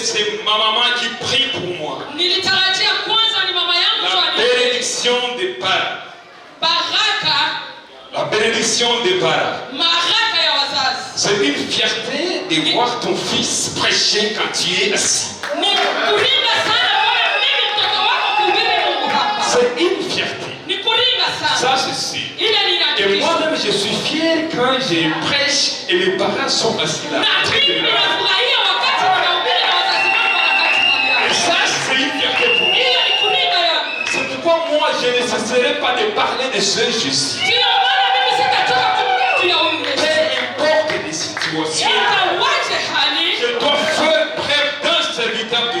c'est ma maman qui prie pour moi. Nilitarajia kwanza ni mama yangu tu La bénédiction des parents. Baraka. La bénédiction des parents. Baraka ya wazazi. C'est une fierté de voir ton fils prêcher quand tu es assis. Nikuringa sana wewe mimi mtoto wako kuhubiri Mungu hapa. C'est une fierté. Nikuringa sana. Ça c'est sûr. Ile ni Et moi-même je suis fier quand je prêche et les parents sont assis là. Et ça c'est une fierté pour moi. C'est pourquoi moi je ne cesserai pas de parler de ce Jésus. Peu importe les situations, je dois faire preuve d'un serviteur de Dieu.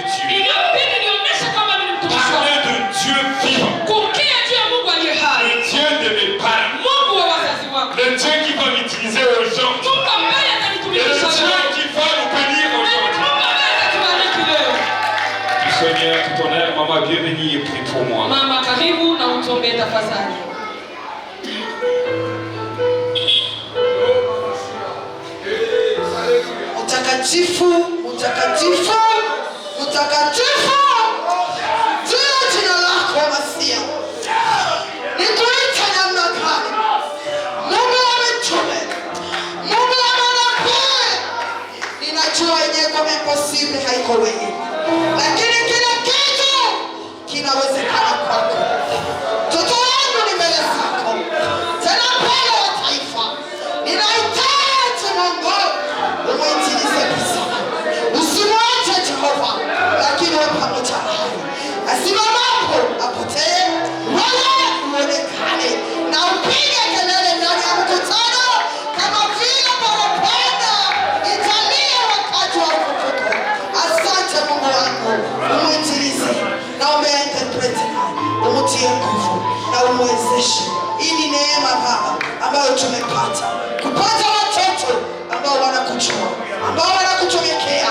Parler de Dieu vivant. Le Dieu de mes parents. Le Dieu qui va m'utiliser aujourd'hui. Et le Dieu qui va nous bénir aujourd'hui. Tout Seigneur, tout honneur, maman, bienvenue et prie pour moi. Mama karibu na utuombee tafadhali. Mtakatifu, mtakatifu, mtakatifu. Jina jina lako Masia. Nikuita namna gani? Mungu wa mitume, Mungu wa manabii. Ninajua yenyewe kama impossible haiko wewe. Lakini kila kitu kinawezekana kwako. Mtoto wangu ni mbele zako. Tena mbele wa taifa. Ninahitaji Mungu umwitilize kabisa. Usimwache Jehova, lakini wewe pamoja naye. Asimamapo apotee, wewe uonekane na upige kelele ndani ya mkutano kama vile parapanda italia wakati wa ufufuko. Asante Mungu wangu, umwitilize na umeinterprete naye, umutie nguvu na umwezeshe. Hii ni neema Baba ambayo tumepata kupata watoto ambao wanakujua, ambao wanakutumikia.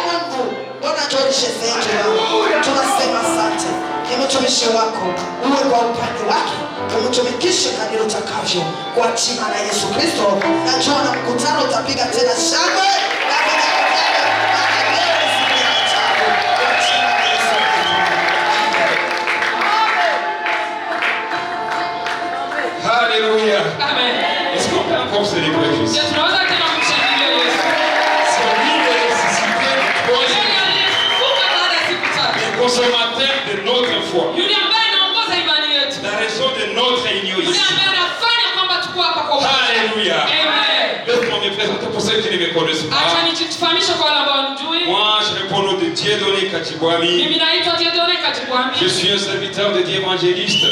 Mungu, Bwana tuoneshe zetu Baba. Tunasema asante. Ni mtumishi wako, uwe kwa upande wake, umtumikishe kadiri utakavyo, kwa jina la Yesu Kristo. Najua na mkutano utapiga tena shangwe na vigelegele. Alléluia. Amen. Est-ce qu'on peut encore célébrer Jésus? C'est lui le ressuscité du troisième, le consommateur de notre foi, la raison de notre union ici. Alléluia. Laisse-moi me présenter pour ceux qui ne me connaissent pas. Moi, je réponds au nom de Dieudonné Kachibwami. Je suis un serviteur de Dieu évangéliste.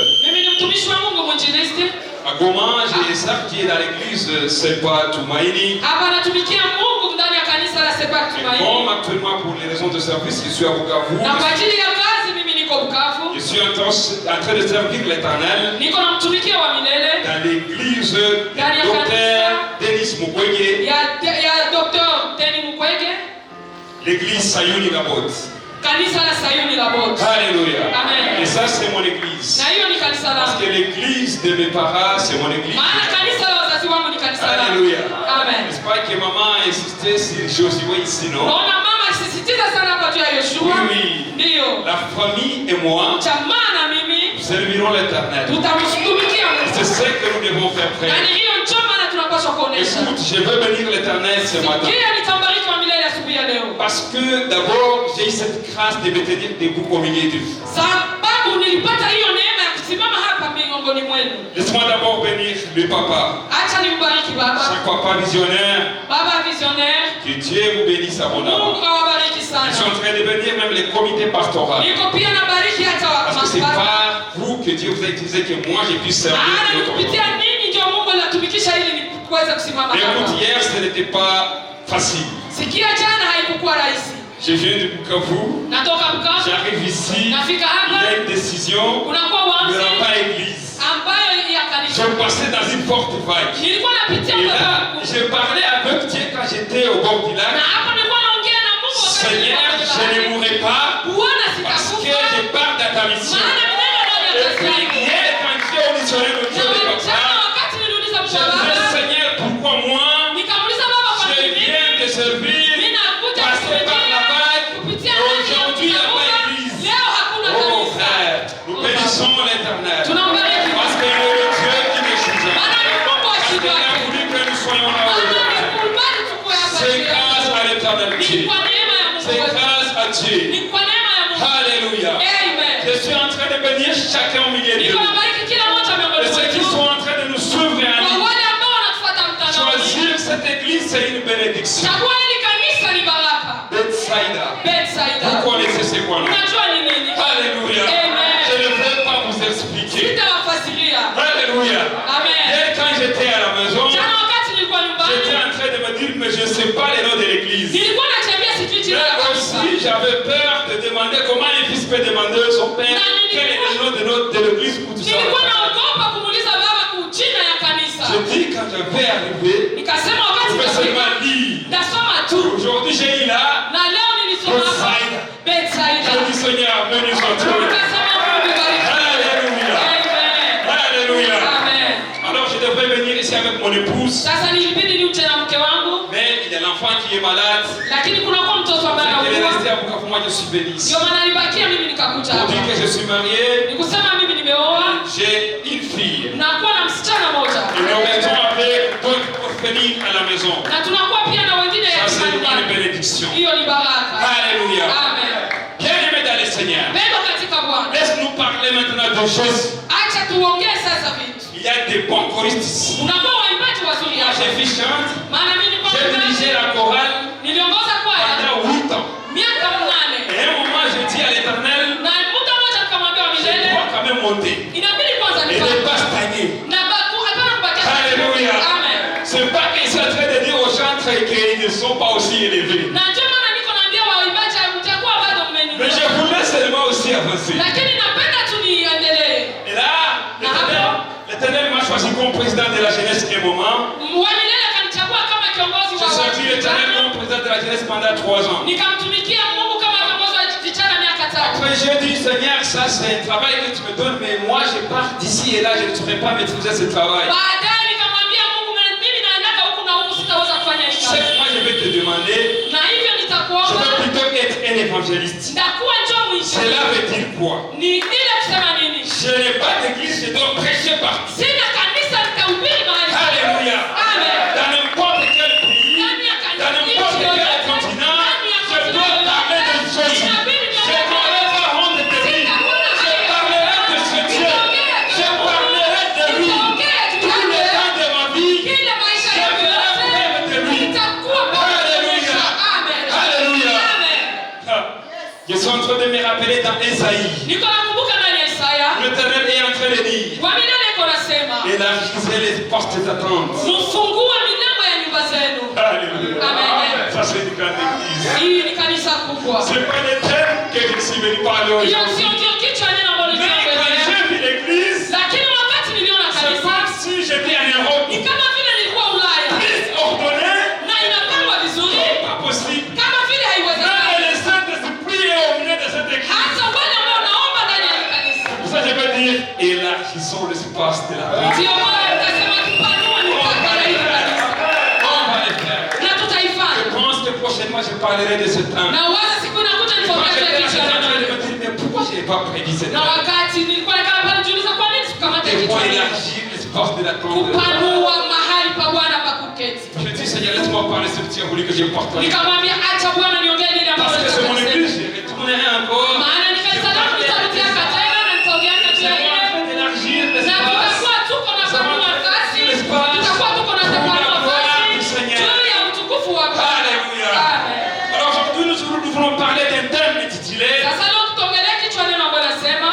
À Goma, j'ai servi dans l'église Sepa Tumaini. Comme actuellement pour les raisons de service, je suis à Bukavu. Je suis en train de servir l'Éternel dans l'église du docteur Denis Mukwege. L'église Sayuni Labot. Alléluia. Et ça c'est mon église. Parce que l'église de mes parents c'est mon église. Alléluia. N'est-ce pas que maman a insisté sur Josué ici, non? Oui. La famille et moi servirons l'Éternel. C'est ce que nous devons faire, frère. Écoute, je veux bénir l'Éternel ce matin. Parce que d'abord, j'ai eu cette grâce de me tenir debout au milieu de vous. Laisse-moi d'abord bénir le papa. Chaque papa visionnaire. Que Dieu vous bénisse abondamment. Je suis en train de bénir même les comités pastoraux. Parce que c'est par vous que Dieu vous a utilisé que moi je puisse servir. Écoute, hier ce n'était pas facile. Je viens de Bukavu. J'arrive ici. Il y a une décision. Il n'y aura pas église. Je passais dans une forte vague. Et là, je parlais avec Dieu quand j'étais au bord du lac. Seigneur, je ne mourrai pas parce que je pars dans ta mission. Et puis hier, quand Dieu auditionné le Dieu de papa, je disais, Seigneur, pourquoi moi je viens te servir, passer par la vague, bénissons l'Éternel. Parce qu'il est le Dieu qui ne change pas. Parce qu'il a voulu que nous soyons là aujourd'hui. C'est grâce à l'éternalité. C'est grâce à Dieu. Alléluia. Je suis en train de bénir chacun au milieu de nous. Et ceux qui sont en train de nous suivre et à choisir cette église, c'est une bénédiction. Bethsaida. Vous connaissez c'est quoi? Alléluia. Je ne vais pas vous expliquer. Alléluia. Hier, quand j'étais à la maison, j'étais en train de me dire, mais je ne sais pas les noms de l'église. Là aussi, j'avais peur de demander comment les fils peuvent demander à son père quel est le nom de l'église pour tout ça. Je dis, quand je vais arriver, je vais seulement lire. Aujourd'hui, j'ai eu là, Bethsaida. Je dis, Seigneur, bénis son Dieu. Alléluia. Alléluia. Alors, je devrais venir ici avec mon épouse. Mais il y a l'enfant qui est malade. Elle est restée à Bukavu, moi je suis venu ici. Pour dire que je suis marié, j'ai une fille. Et nous restons avec d'autres orphelines à la maison. Ça c'est une bénédiction. Alléluia. Bien-aimés dans le Seigneur, laisse-nous parler maintenant de Jésus. Il y a des bons choristes ici. Moi j'ai fait chante, j'ai dirigé la chorale pendant 8 ans. Et à un moment je dis à l'Éternel, je dois quand même monter. Et ne pas stagner. Alléluia. C'est pas qu'ils sont en train de dire aux chantres qu'ils ne sont pas aussi élevés. Mais je voulais seulement aussi avancer. Et là, l'Éternel m'a choisi comme président de la jeunesse et moment. J'ai servi l'Éternel comme président de la jeunesse pendant 3 ans. Après j'ai dit, Seigneur, ça c'est un travail que tu me donnes, mais moi je pars d'ici et là, je ne saurais pas maîtriser ce travail. Ce que moi je vais te demander, je veux plutôt être un évangéliste. Cela veut dire quoi? Je n'ai pas d'église, je dois prêcher partout. Alléluia. Dans n'importe quel pays, dans n'importe quel continent, je dois parler de Jésus. Je n'aurai pas honte de lui. Je parlerai de ce Dieu. Je parlerai de lui. Tout le temps de ma vie, je ferai preuve de lui. Alléluia. Alléluia. Je suis en train de me rappeler dans Ésaïe. L'Éternel est en train de dire, élargissez les portes d'attente. Alléluia. Ça c'est une grande église. Ce n'est pas le thème que je suis venu parler aujourd'hui. Mais quand j'ai vu l'église, c'est comme si j'étais en Europe. L'église ordonnée, c'est pas possible. Même les saints de se plier au milieu de cette église. Pour ça je veux dire, élargissons l'espace de la vie. Prochainement, je parlerai de ce temps. Mais pourquoi je n'ai pas prédit ce temps? Et pour élargir l'espace de la tente. Je dis, Seigneur, laisse-moi parler ce petit envolé que je porte. Parce que c'est mon église, je retournerai encore.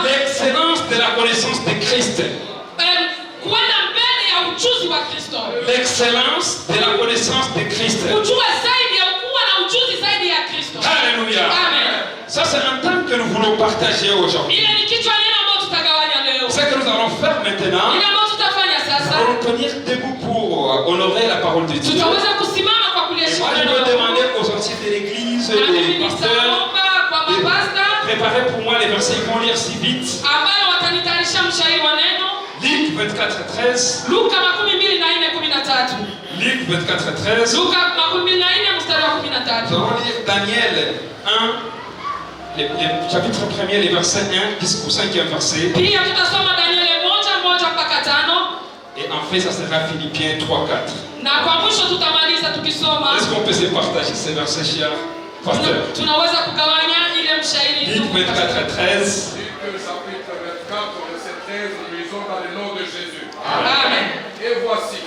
L'excellence de la connaissance de Christ. L'excellence de la connaissance de Christ. Alléluia. Ça c'est un thème que nous voulons partager aujourd'hui. Ce que nous allons faire maintenant, nous allons tenir debout pour honorer la parole de Dieu. Et moi je vais demander aux anciens de l'église, les pasteurs, préparez pour moi les versets, ils vont lire si vite. Luc 24:13. Luc 24:13. Nous allons lire Daniel 1, les chapitres 1er, les versets 1 jusqu'au 5e verset. Pia tutasoma Danieli 1:1 mpaka 5. Et en fait, ça sera Philippiens 3:4. Na kwa mwisho tutamaliza tukisoma. Est-ce qu'on peut se partager ces versets, cher pasteur? Tunaweza kugawanya ile mshairi. Luc 24:13. Luc chapitre 24, verset 13, nous lisons dans le nom de Jésus. Amen. Et voici,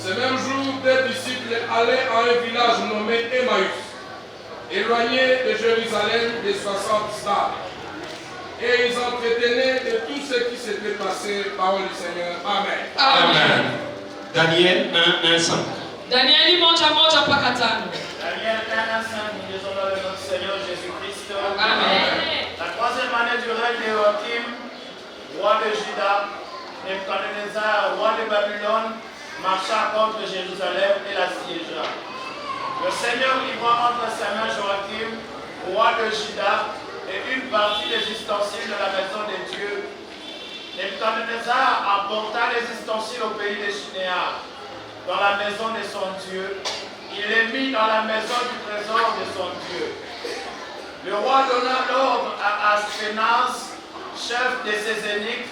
ce même jour, des disciples allaient à un village nommé Emmaüs, éloigné de Jérusalem de 60 stades. Et ils entretenaient de tout ce qui s'était passé, parole du Seigneur. Amen. Amen. Daniel 1:5. Danieli 1:1 mpaka 5. Daniel 1:5, nous lisons dans le nom du Seigneur Jésus-Christ. Amen. La troisième année du règne de Joachim, roi de Juda, Nebuchadnezzar, roi de Babylone, marcha contre Jérusalem et la siégea. Le Seigneur livra entre ses mains Joachim, roi de Juda, et une partie des ustensiles de la maison de Dieu. Nebuchadnezzar apporta les ustensiles au pays de Shinéar, dans la maison de son Dieu. Il les mit dans la maison du trésor de son Dieu. Le roi donna l'ordre à Ashpenaz, chef de ses eunuques,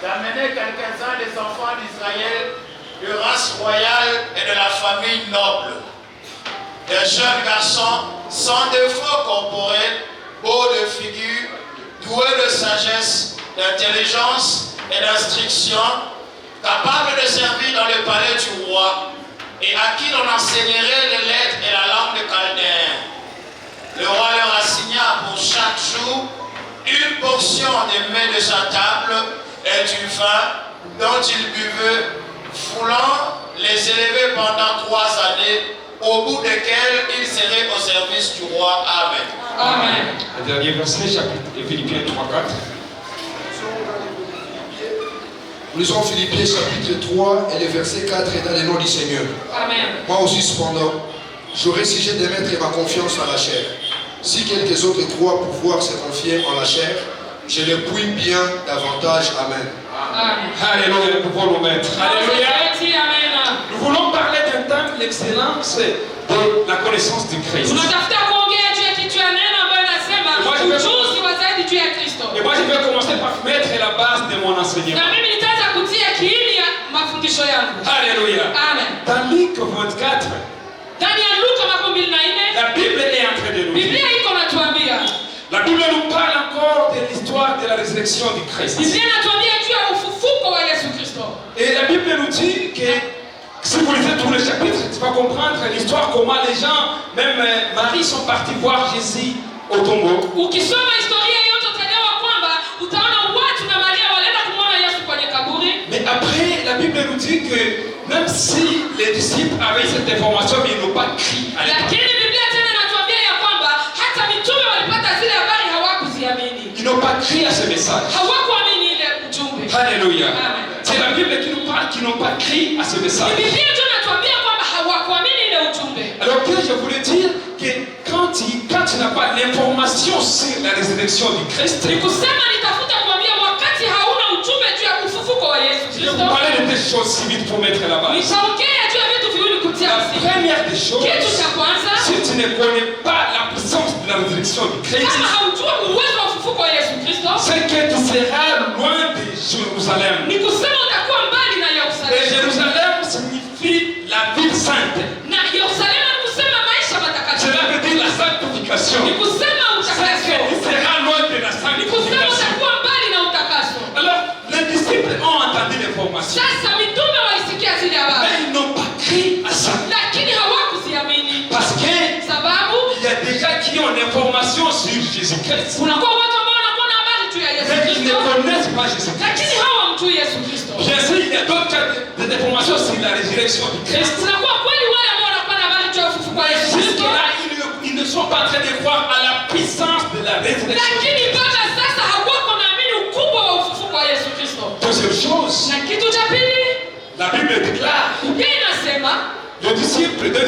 d'amener quelques-uns des enfants d'Israël de race royale et de la famille noble. Des jeunes garçons sans défaut corporel, beaux de figure, doués de sagesse, d'intelligence et d'instruction, capables de servir dans le palais du roi et à qui l'on enseignerait les lettres et la langue de Chaldéen. Le roi leur assigna pour chaque jour une portion des mets de sa table et du vin dont ils buvaient, voulant les élever pendant 3 années, au bout desquelles ils seraient au service du roi. Amen. Amen. Le dernier verset, chapitre Philippiens 3:4. Nous lisons Philippiens chapitre 3 et le verset 4 et dans le nom du Seigneur. Amen. Moi aussi cependant, j'aurais sujet de mettre ma confiance en la chair. Si quelques autres croient pouvoir se confier en la chair, je le puis bien davantage. Amen. Amen. Alléluia, nous pouvons nous mettre. Alléluia. Amen. Nous voulons parler d'un thème, l'excellence de la connaissance du Christ. Tunatafuta kuongea juu ya kichwa ya neno ambayo inasema ujuzi wa zaidi juu ya Kristo. Et moi je vais commencer par mettre la base de mon enseignement. Na mimi nitaanza kutia kiini ya mafundisho yangu. Alléluia. Amen. Dans Luc 24, Ndani ya Luka 24, la Bible est en train de nous dire. Biblia iko natuambia. La Bible nous parle encore de l'histoire de la résurrection du Christ. Biblia inatuambia juu ya ufufuko wa Yesu Kristo. Et la Bible nous dit que si vous lisez tout le chapitre, tu vas comprendre l'histoire, comment les gens, même Marie, sont partis voir Jésus au tombeau. Ukisoma historia yote utaelewa kwamba utaona watu na Maria walienda kumwona Yesu kwenye kaburi. Mais après, la Bible nous dit que même si les disciples avaient cette information, mais ils n'ont pas crié à l'époque. Lakini Biblia tena inatuambia ya kwamba hata mitume walipata zile habari hawakuziamini. Ils n'ont pas crié à ce message. Hawakuamini ile ujumbe. Alléluia. Amen. C'est la Bible qui nous parle, qui n'ont pas crié à ce message. Biblia ndio inatuambia kwamba hawakuamini ile ujumbe. Alors que je voulais dire que quand tu n'as pas l'information sur la résurrection du Christ, Ni kusema nitafuta kuambia wakati hauna ujumbe juu ya ufufuko wa Yesu je vais Kristo. vous parler de des choses si vite pour mettre la base. Nitaongea juu ya vitu viwili kutia La msingi. première des choses, Kitu cha kwanza, si tu ne connais pas la puissance de la résurrection du Christ, kama haujui uwezo wa ufufuko wa Yesu Kristo, c'est que tu seras loin de Jérusalem. ni kusema utakuwa mbali na Et Yerusalemu. Jérusalem signifie la ville sainte. Na Yerusalemu ni kusema maisha matakatifu. Cela veut dire la sanctification. Ni kusema C'est que utakaso. tu seras loin de la Ni kusema sanctification. utakuwa mbali na utakaso. Alors, les disciples ont entendu l'information, Sasa mitume walisikia zile mais habari, ils n'ont pas crié à ça. lakini hawakuziamini Parce que sababu il y a déjà qui ont l'information sur Jésus-Christ, kunakuwa watu ambao wanakuwa na habari juu ya Yesu mais ils ne Kristo, connaissent pas Jésus-Christ. lakini hawamjui Yesu Kristo. Bien sûr, il y a d'autres cas d'informations sur la résurrection du Christ. Kunakuwa kweli wale ambao wanakuwa na habari juu ya ufufuko wa Yesu Kristo, Jusque-là, ils ne sont pas en train de croire à la puissance de la résurrection. lakini mpaka sasa hawako naamini ukubwa wa ufufuko wa Yesu Kristo. Deuxième chose, Na kitu cha pili, la Bible déclare Biblia inasema deux disciples étaient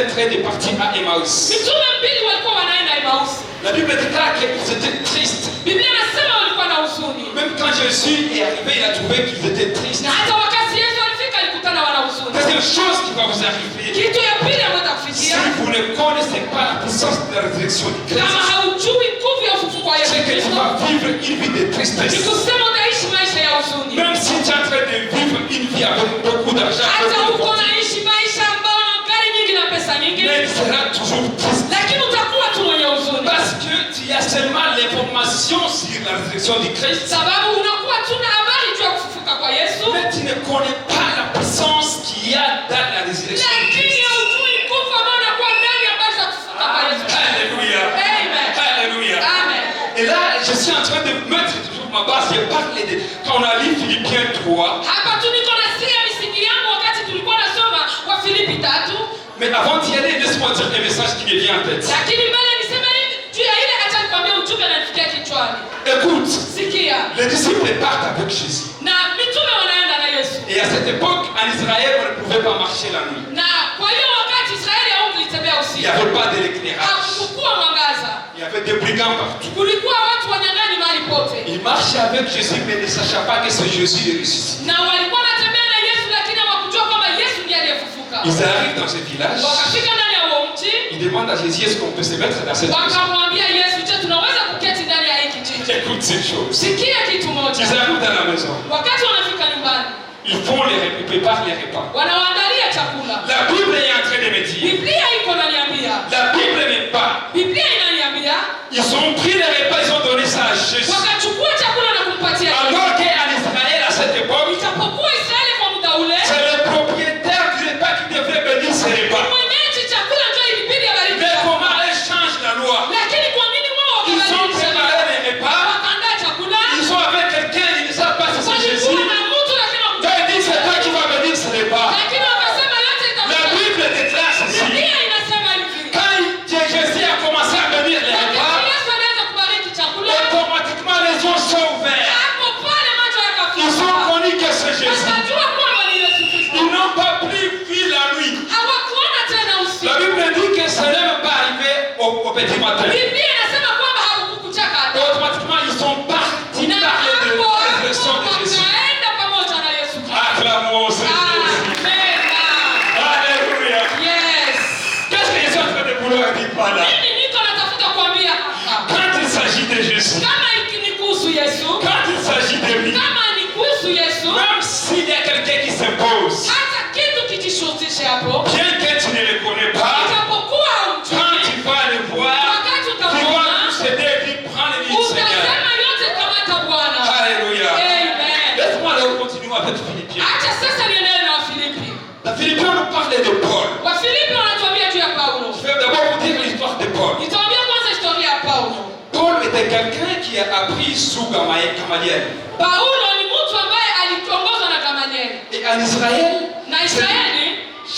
en train de partir à Emmaüs. mitume mbili walikuwa wanaenda Emausi. La Bible déclare qu'ils étaient tristes. Biblia inasema walikuwa na huzuni, Même quand Jésus est arrivé, il a trouvé qu'ils étaient tristes. na hata wakati Yesu alifika alikutana wana huzuni. Deuxième chose qui va vous arriver, Kitu ya pili ambayo si takufikia, vous ne connaissais pas la puissance de la résurrection du Christ, kama haujui nguvu ya ufufuko wa Yesu c'est que tu Kristo, vas vivre une vie de ni tristesse. kusema utaishi maisha ya huzuni. Même si tu es en train de vivre une vie avec beaucoup d'argent, Hata uko naishi maisha ambayo na gari nyingi na pesa nyingi, mais tu seras toujours triste. lakini utakuwa tu mwenye huzuni, Parce que tu as seulement l'information sur la résurrection du Christ, sababu unakuwa tu na habari juu ya kufufuka kwa Yesu, mais tu ne connais pas la puissance qu'il y a dans la résurrection du lakini Christ. haujui nguvu ambayo inakuwa ndani ya habari za kufufuka kwa Yesu. Alléluia. Amen. Alléluia. Amen. Et là, je suis en train de mettre toujours ma base. J'ai parlé de quand on a lu Philippiens 3. Hapa tu niko na siri ya misingi yangu wakati tulikuwa nasoma wa Filipi 3. Mais avant d'y aller, laisse-moi dire un message qui me vient en tête. Lakini mbele niseme hivi juu ya ile, acha nikwambie ujumbe unanifikia kichwani. Écoute, Sikia. les disciples partent avec Jésus. Na mitume wanaenda na Yesu. Et à cette époque, en Israël, on ne pouvait pas marcher la nuit. Na kwa hiyo wakati Israeli haungelitembea Il usiku. n'y avait pas d'éclairage. Hakukuwa mwangaza. Il y avait des brigands partout. Kulikuwa watu wanyang'anyi mahali pote. Ils marchaient avec Jésus, mais ne sachant pas que c'est Jésus le ressuscité. Na walikuwa wanatembea na Yesu lakini hawakujua kwamba Yesu ndiye aliyefufuka. Ils arrivent dans ce village. Wakafika ndani ya huo mji. Ils demandent à Jésus, est-ce qu'on peut se mettre dans cette maison? Wakamwambia Yesu, je, tunaweza kuketi ndani ya hiki kijiji? Écoute cette chose. Sikia kitu moja. Ils arrivent dans la maison. Wakati wanafika nyumbani, Ils préparent les repas. wanawaandalia chakula. La Bible est en train de me dire. Biblia iko inaniambia. La Bible n'est pas. Biblia inaniambia. Ils ont pris les repas, ils ont donné ça à Jésus. Wakachukua chakula na kumpatia Yesu. Alors qu'en Israël à cette époque, Itapokuwa Israeli kwa muda ule, c'est le propriétaire du repas qui devrait bénir ces repas. mwenyeji chakula ndio ilibidi abariki. Mais comment elle change la loi? Lakini kwa nini wao Ils ont wakabadilisha? préparé les repas. Wakaandaa chakula. Ils sont avec quelqu'un, ils ne savent pas si c'est Jésus. Walikuwa na mtu lakini Quand ils disent c'est toi qui vas bénir ces repas. lakini wakasema yote La itakuwa. Bible déclare ceci. Biblia inasema hivi. Quand Jésus a commencé à bénir les Wakati repas, Yesu anaanza kubariki chakula, automatiquement les yeux sont ouverts. hapo pale macho Ils ont yakafunguka. connu que c'est Jésus. Wakajua kwamba ni Yesu Kristo. Ils n'ont pas plus vu la nuit. Hawakuona tena La usiku. Bible dit que ça n'est même pas arrivé au petit matin. Biblia inasema kwamba hakukuchaka hata. Automatiquement, ils sont partis Na parler de hapo la résurrection de Jésus. wakaenda pamoja na Yesu Kristo. Acclamons ce Jésus. Amen. Alléluia. Yes. Qu'est-ce que je suis en train de vouloir dire par là? Mimi niko natafuta kuambia hapa. Quand il s'agit de Jésus, Kama ni kuhusu Yesu, quand il s'agit de lui, kama ni kuhusu Yesu, même s'il y a quelqu'un qui s'impose, hata kitu kijishurutishe hapo, bien que tu ne le connais pas, itapokuwa quand haumjui, tu vas le voir, wakati tu vas utamwona, tout céder et dire prends le lit, Seigneur. utasema yote kamata Bwana. Alléluia. Amen. Laisse-moi alors continuer avec Philippiens. Acha sasa niendelee na Wafilipi. Dans Philippiens, on parle de Paul. Wafilipi wanatuambia juu ya Paulo. Je vais d'abord vous dire l'histoire de Paul. Nitawaambia kwanza historia ya Paulo. Paul était quelqu'un qui a appris sous Gamaliel. Paulo ni mtu ambaye aliongozwa na Gamalieli. Et en Israël, Na Israeli,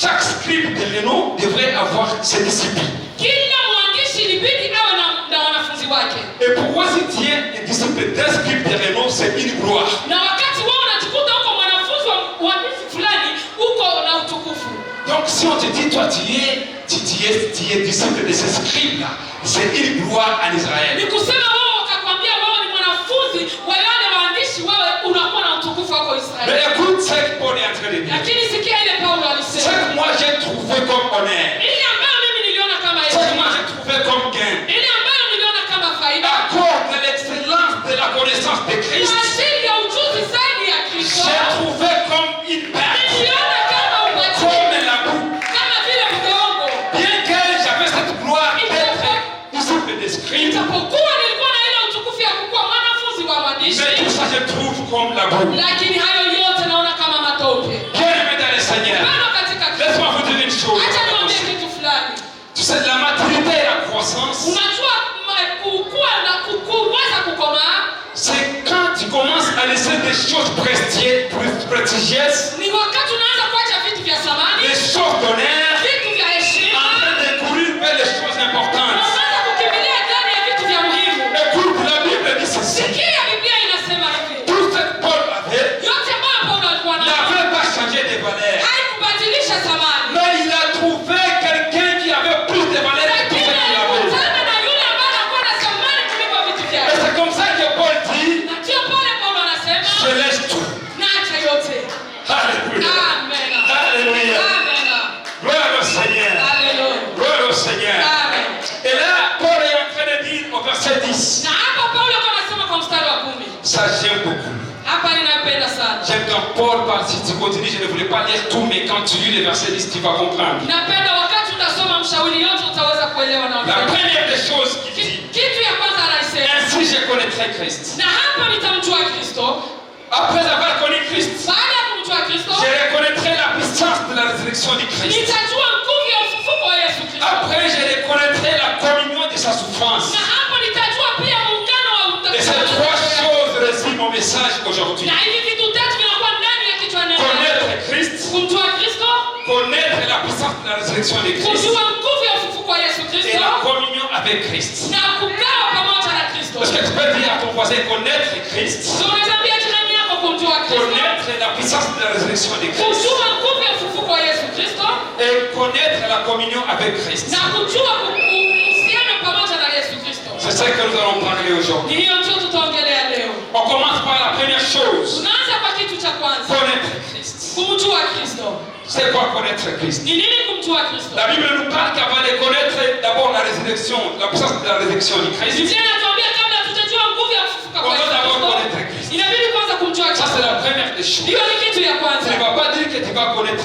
chaque scribe de renom devrait avoir ses disciples. kila mwandishi ilibidi awe na wanafunzi wake. Et pourquoi si tu es un disciple d'un scribe de renom, c'est une gloire. Na wakati wao unajikuta huko mwanafunzi wa mwandishi fulani uko na utukufu. Donc si on te dit, toi tu es disciple de ce scribe-là, c'est une gloire en Israël. Ni kusema wao wakakwambia wao ni mwanafunzi wa wale waandishi, wewe unakuwa na utukufu wako Israeli. Mais écoute ce que Paul est en train de dire. Lakini sikia ile Paulo Ce alisema. que moi j'ai trouvé comme honneur, Ile ambayo mimi niliona kama ce que moi heshima, j'ai trouvé comme gain, ile ambayo niliona kama faida, à cause de l'excellence de la connaissance de kwa Christ, ajili ya ujuzi zaidi ya Kristo, j'ai trouvé comme une perte, niliona kama ubatili, comme la boue. kama vile udongo. Bien que j'avais cette gloire d'être disciple de scribe, Ijapokuwa nilikuwa na ile utukufu ya kukuwa mwanafunzi wa mais mwandishi, tout ça je trouve comme la boue. lakini hayo yote naona kama matope. Bien-aimé dans le Seigneur, Bado katika Kristo. laisse-moi vous dire une chose. Acha niwaambie kitu fulani. Tu sais, la maturité et la croissance, Unajua kukua na kuweza kukomaa c'est quand tu commences à laisser des choses prestigieuses, ni wakati unaanza kuacha vitu vya samani, les choses d'honneur, vitu vya heshima, en train de courir vers les choses na importantes. unaanza kukimbilia ndani ya vitu vya muhimu. Écoute, la Bible dit ceci. Sikia, Biblia inasema hivi. Tout ce que Paul avait Yote ambayo Paulo alikuwa nayo n'avait pas changé de valeur. haikubadilisha samani. Mais il a trouvé quelqu'un qui avait plus de valeur que tout ce Lakini qu'il avait. alikutana na yule ambaye anakuwa na samani kuliko vitu Et vyake. c'est comme ça que Paul dit, Na ndio pale Paulo je anasema laisse tout. naacha yote. Alléluia. Amen. Alléluia. Amen. Gloire napenda sana. J'aime quand Paul parle, si tu continues, je ne voulais pas lire tout, mais quand tu lis les versets 10, tu vas comprendre. Napenda wakati utasoma mshauri yote utaweza kuelewa na La première des choses qu'il dit, kitu ya kwanza anasema, ainsi je connaîtrai Christ. na hapa nitamjua Kristo. Après avoir connu Christ, Baada ya kumjua Kristo, je reconnaîtrai la puissance de la résurrection du Christ. nitajua nguvu ya ufufuko wa Yesu Kristo. Après, je reconnaîtrai la communion de sa souffrance. Na hapa nitajua pia muungano wa Et ces trois choses résument mon message aujourd'hui. na hivi vitu tatu vinakuwa ndani ya kichwa neno. Connaître Christ, Kumjua Kristo, connaître la puissance de la résurrection de Christ kujua nguvu ya ufufuko wa Yesu et Kristo, la communion avec Christ. na kugawa pamoja na Kristo. Parce que tu peux dire à ton voisin connaître Christ, So unaweza ambia jirani yako kumjua Kristo, connaître la puissance de la résurrection de Christ kujua nguvu ya ufufuko wa Yesu Kristo, et connaître la communion avec Christ. na kujua uhusiano pamoja na Yesu Kristo. C'est ça que nous allons parler aujourd'hui. Ni hiyo ndio tutaongelea leo. On commence par la première chose, Tunaanza kwa kitu cha kwanza, connaître Christ. kumjua Kristo. C'est quoi connaître Christ? Ni nini kumjua Kristo? La Bible nous parle qu'avant de connaître d'abord la résurrection, la puissance de la résurrection du Christ, Biblia inatuambia kabla tutajua nguvu ya kufufuka kwa on doit d'abord Yesu connaître Kristo, Christ. inabidi kwanza kumjua Ça, Kristo. c'est la première des choses. Hiyo ni kitu ya Tu kwanza. ne vas pas dire que tu vas connaître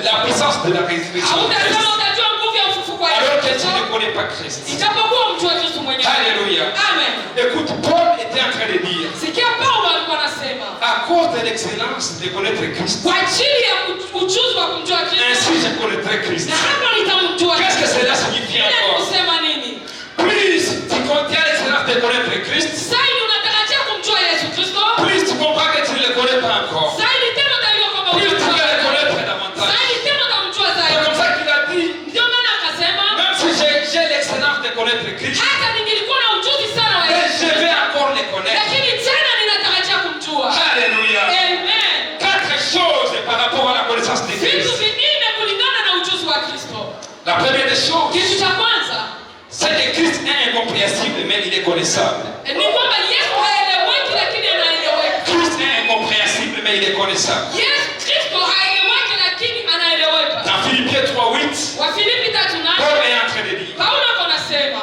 la puissance de la résurrection du Christ Hautasema utajua nguvu ya ufufuko wa alors Yesu que tu Kristo ne connais pas Christ. ijapokuwa umjua Kristo mwenyewe. Alléluia. Amen. Écoute, Paul était en train de dire, Sikia Paulo alikuwa anasema, à cause de l'excellence de connaître Christ, kwa ajili ya ujuzi wa kumjua Kristo, ainsi je connaîtrai Christ. na hapa nitamjua Qu'est-ce que Kristo. cela signifie Ile encore? kusema nini? Plus tu contiens l'excellence de connaître Christ, Zaidi unatarajia kumjua Yesu Kristo, plus tu comprends que tu ne le connais pas encore. zaidi tena utajua kwamba Plus tu unamjua vas le zaidi. connaître davantage. Zaidi tena utamjua C'est zaidi. comme ça qu'il a dit, Ndio maana akasema, même si j'ai l'excellence de connaître Christ, hata ningelikuwa na ujuzi sana wa mais Yesu, je vais encore le connaître. lakini tena ninatarajia kumjua. Alléluia. Amen. Quatre choses par rapport à la connaissance de Vitu Christ. vinne kulingana na ujuzi wa Kristo. La première des choses, Kitu cha kwanza c'est que Christ est incompréhensible, mais il est connaissable. ni kwamba Yesu haeleweki, lakini anaeleweka. Christ est incompréhensible, mais il est connaissable. Yesu Kristo haeleweki, lakini anaeleweka. Dans Philippiens 3:8, Wafilipi 3:8, Paul est en train de dire, Paulo ako anasema,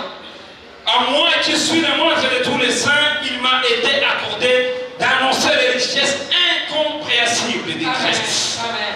à moi qui suis le moindre de tous les saints, il m'a été accordé d'annoncer les richesses incompréhensibles de amen, Christ. amen,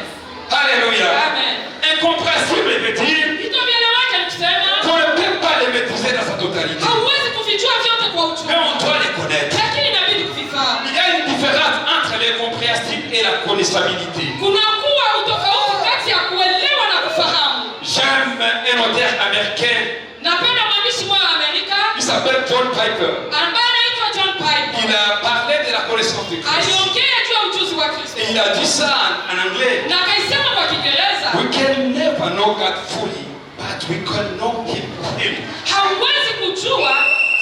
Alléluia. amen. Incompréhensible veut dire Vitu vieleweke ni kusema qu'on ne peut pas les maîtriser dans sa totalité. hauwezi kuvijua vyote kwa Mais ujumla, on doit les connaître. lakini inabidi kuvifahamu. Il y a une différence entre l'incompréhensible et la connaissabilité. Kunakuwa utofauti kati ya kuelewa na kufahamu. J'aime un auteur américain, Napenda mwandishi mmoja wa Amerika il s'appelle John Piper. ambaye anaitwa John Piper. Il a parlé de la connaissance de Christ. Aliongea juu ya ujuzi wa Kristo Et il a dit ça en anglais. na akaisema kwa Kiingereza, We can never know God fully, but we can know Him fully. hauwezi kujua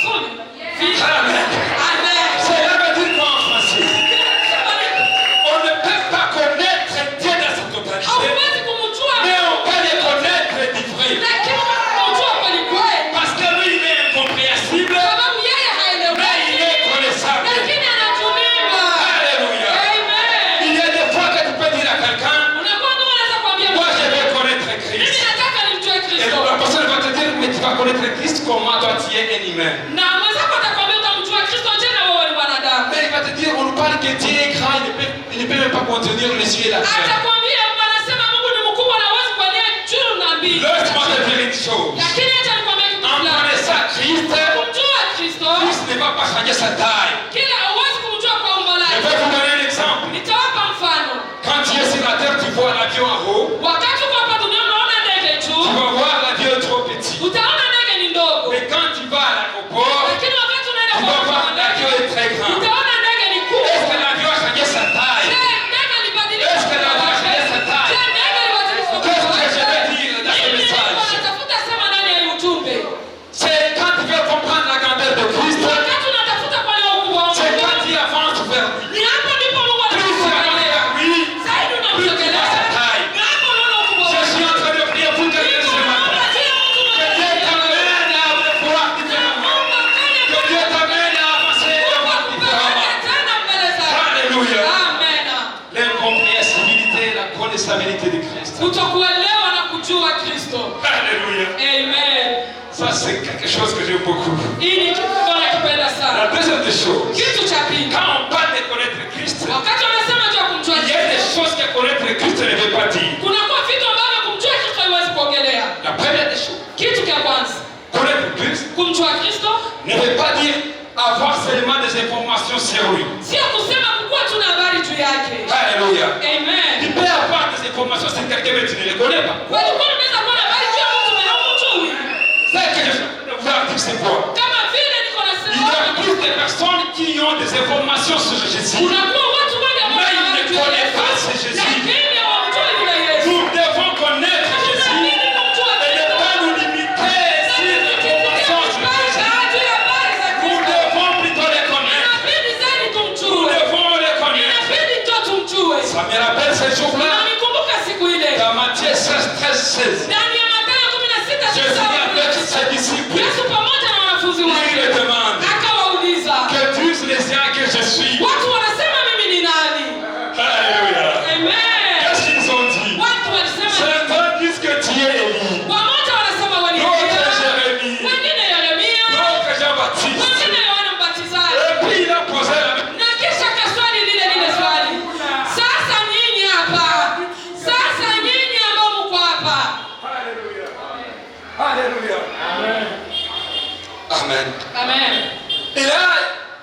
fully. Amen. Amen. Cela veut dire quoi en français? On ne peut pas connaître Dieu dans sa totalité, Hauwezi kumjua mais on peut le connaître du vrai. lakini kumjua kweli kweli, Parce que lui, il est incompréhensible, sababu yeye mais il haeleweki, est connaissable. lakini anajuliwa. Alléluia. Amen. Il y a des fois que tu peux dire à quelqu'un, Unakuwa ndio unaweza kuambia moi je mtu, vais connaître mimi Christ. nataka nimjue Et Kristo, la personne va te dire, mais tu vas connaître Christ comment toi tu es un humain. na mwenzako atakwambia utamjua Kristo je na wewe ni mwanadamu. Mais il va te dire, on nous parle que Dieu est grand, il ne peut même pas contenir les cieux et la terre. Atakwambia anasema Mungu ni mkubwa na hawezi kuenea juu na mbingu. Laisse-moi te dire une chose. Lakini acha nikwambie kitu En fulani. connaissant Christ, Kumjua Kristo, Christ ne va pas changer sa taille. kila hauwezi kumjua kwa umbo Je lake. vais vous donner un exemple. Nitawapa mfano. Quand tu es sur la terre, tu vois l'avion en haut, Wakati uko hapa duniani unaona ndege tu juu, vas voir l'avion trop petit. utaona ndege ni ndogo. Mais quand tu vas à l'aéroport, Lakini wakati unaenda tu kwa vas voir ndege, l'avion est très grand. utaona ndege ni Est-ce kubwa. que l'avion a changé sa taille? Je, ndege libadilika Est-ce que l'avion a changé sa Je, taille? ndege libadilika Qu'est-ce que je vais dire dans ce Mimi message? natafuta sema ndani ya ujumbe. C'est quand tu veux comprendre la grandeur de Christ, Wakati unatafuta kwa leo ukubwa wa c'est Mungu, quand tu avances vers lui. ni hapo ndipo Mungu Plus tu avances anakusogelea. vers lui, Zaidi plus tu vois sa unamsogelea. taille. Na hapo unaona ukubwa Je wake. suis en train de prier pour quelqu'un ce matin. Que Dieu t'amène à voir différemment. Que Dieu t'amène à avancer et voir différemment. Alléluia. L'incompréhensibilité et la connaissabilité de Christ. Kutokuelewa na kujua Kristo. Alléluia. Amen. Ça, c'est quelque chose que j'aime beaucoup. Hii ni kitu nakipenda La sana. deuxième des choses, Kitu cha pili, quand on parle de connaître Christ, wakati première des choses, Kitu cha kwanza, connaître Christ kumjua Kristo ne veut pas dire avoir seulement des informations sur lui. sio kusema kukuwa tuna habari juu yake. Alléluia. Amen. Tu peux avoir des informations sur quelqu'un mais tu ne le connais pas. Kwa hiyo unaweza kuwa na habari juu ya mtu na humjui. C'est que je vais vous dire c'est quoi. Kama vile niko Il y nasema a plus de personnes qui ont des informations sur Jésus. unakuwa watu wengi ambao Mais wana ils ne connaissent pas ce Jésus. lakini hawamjui yule Yesu. Nous devons connaître Jésus Tunabidi kumjua et ne Kristo. pas nous limiter sur les informations sur Jésus. Juu ya habari za Nous Kristo. devons plutôt les connaître. Inabidi zaidi Nous tumjue. devons les connaître. Inabidi tu tumjue. Ça me rappelle ce jour-là Unanikumbuka siku ile. dans Matthieu 16, 13, 16. Ndani ya Mathayo 16 Jésus avec ses disciples, Yesu pamoja na wanafunzi il wake le demande akawauliza, que disent les gens que je suis. watu wanasema mimi ni nani? Alléluia. Amen. Qu'est-ce qu'ils ont dit? Watu walisema, Certains disent que tu es Élie, wamoja wanasema wewe ni d'autres Elia, Jérémie, wengine Yeremia, d'autres Jean-Baptiste. wengine Yohana Mbatizaji. Et puis il a posé la même Na kisha kaswali lile swali. Sasa nyinyi hapa. Sasa nyinyi ambao mko hapa. Alléluia. Alléluia. Amen. Amen. Et là,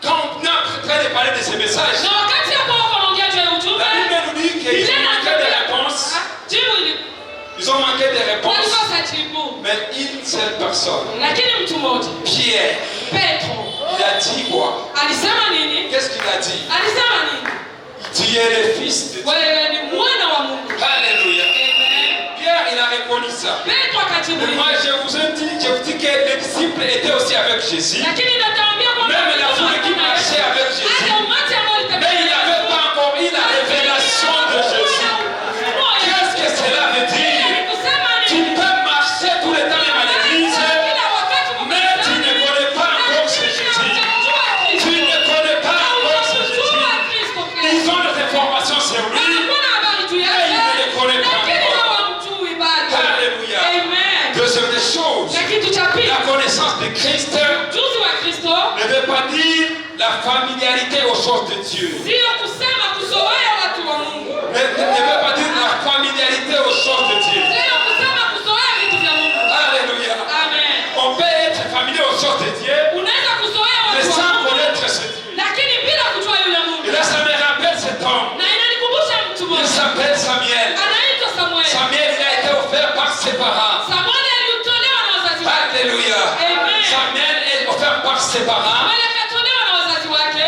quand on est en train de parler de ce message, Na wakati hapo wako wanaongea juu ya ujumbe, la Bible nous dit qu'ils Biblia ont manqué des inatuambia, réponses. jibu ili Ils ont manqué des réponses. walikosa jibu. Mais une seule personne, Lakini mtu mmoja, Pierre, Petro, il a dit quoi? alisema nini? Qu'est-ce qu'il a dit? Alisema nini? Tu es le fils de Dieu. Wewe ni mwana wa Mungu. Alléluia. Amen. Pierre, il a reconnu ça. Petro akajibu. Et moi, je vous dis que les disciples étaient aussi avec Jésus. Lakini nataambia kwamba Même la foule qui marchait avec Jésus. hata umati ambao ulitembea Mais il n'avait pas encore eu la révélation de Jésus. Qu'est-ce que cela veut dire? Tu peux marcher tout le temps à l'église, mais tu ne connais pas encore ce Jésus. Tu ne connais pas encore ce Jésus. Ils ont des informations sur lui, mais ils ne les connaissent pas encore. Alléluia. Deuxième des choses, la connaissance de Christ ne veut pas dire la familiarité aux choses de Dieu. Ne veut pas dire la familiarité aux choses de Dieu. Alléluia. On peut être familier aux choses de Dieu, mais sans connaître ce Dieu. Et là, ça me rappelle cet homme. Il s'appelle Samuel. Samuel, il a été offert par ses parents. Alléluia. Samuel est offert par ses parents.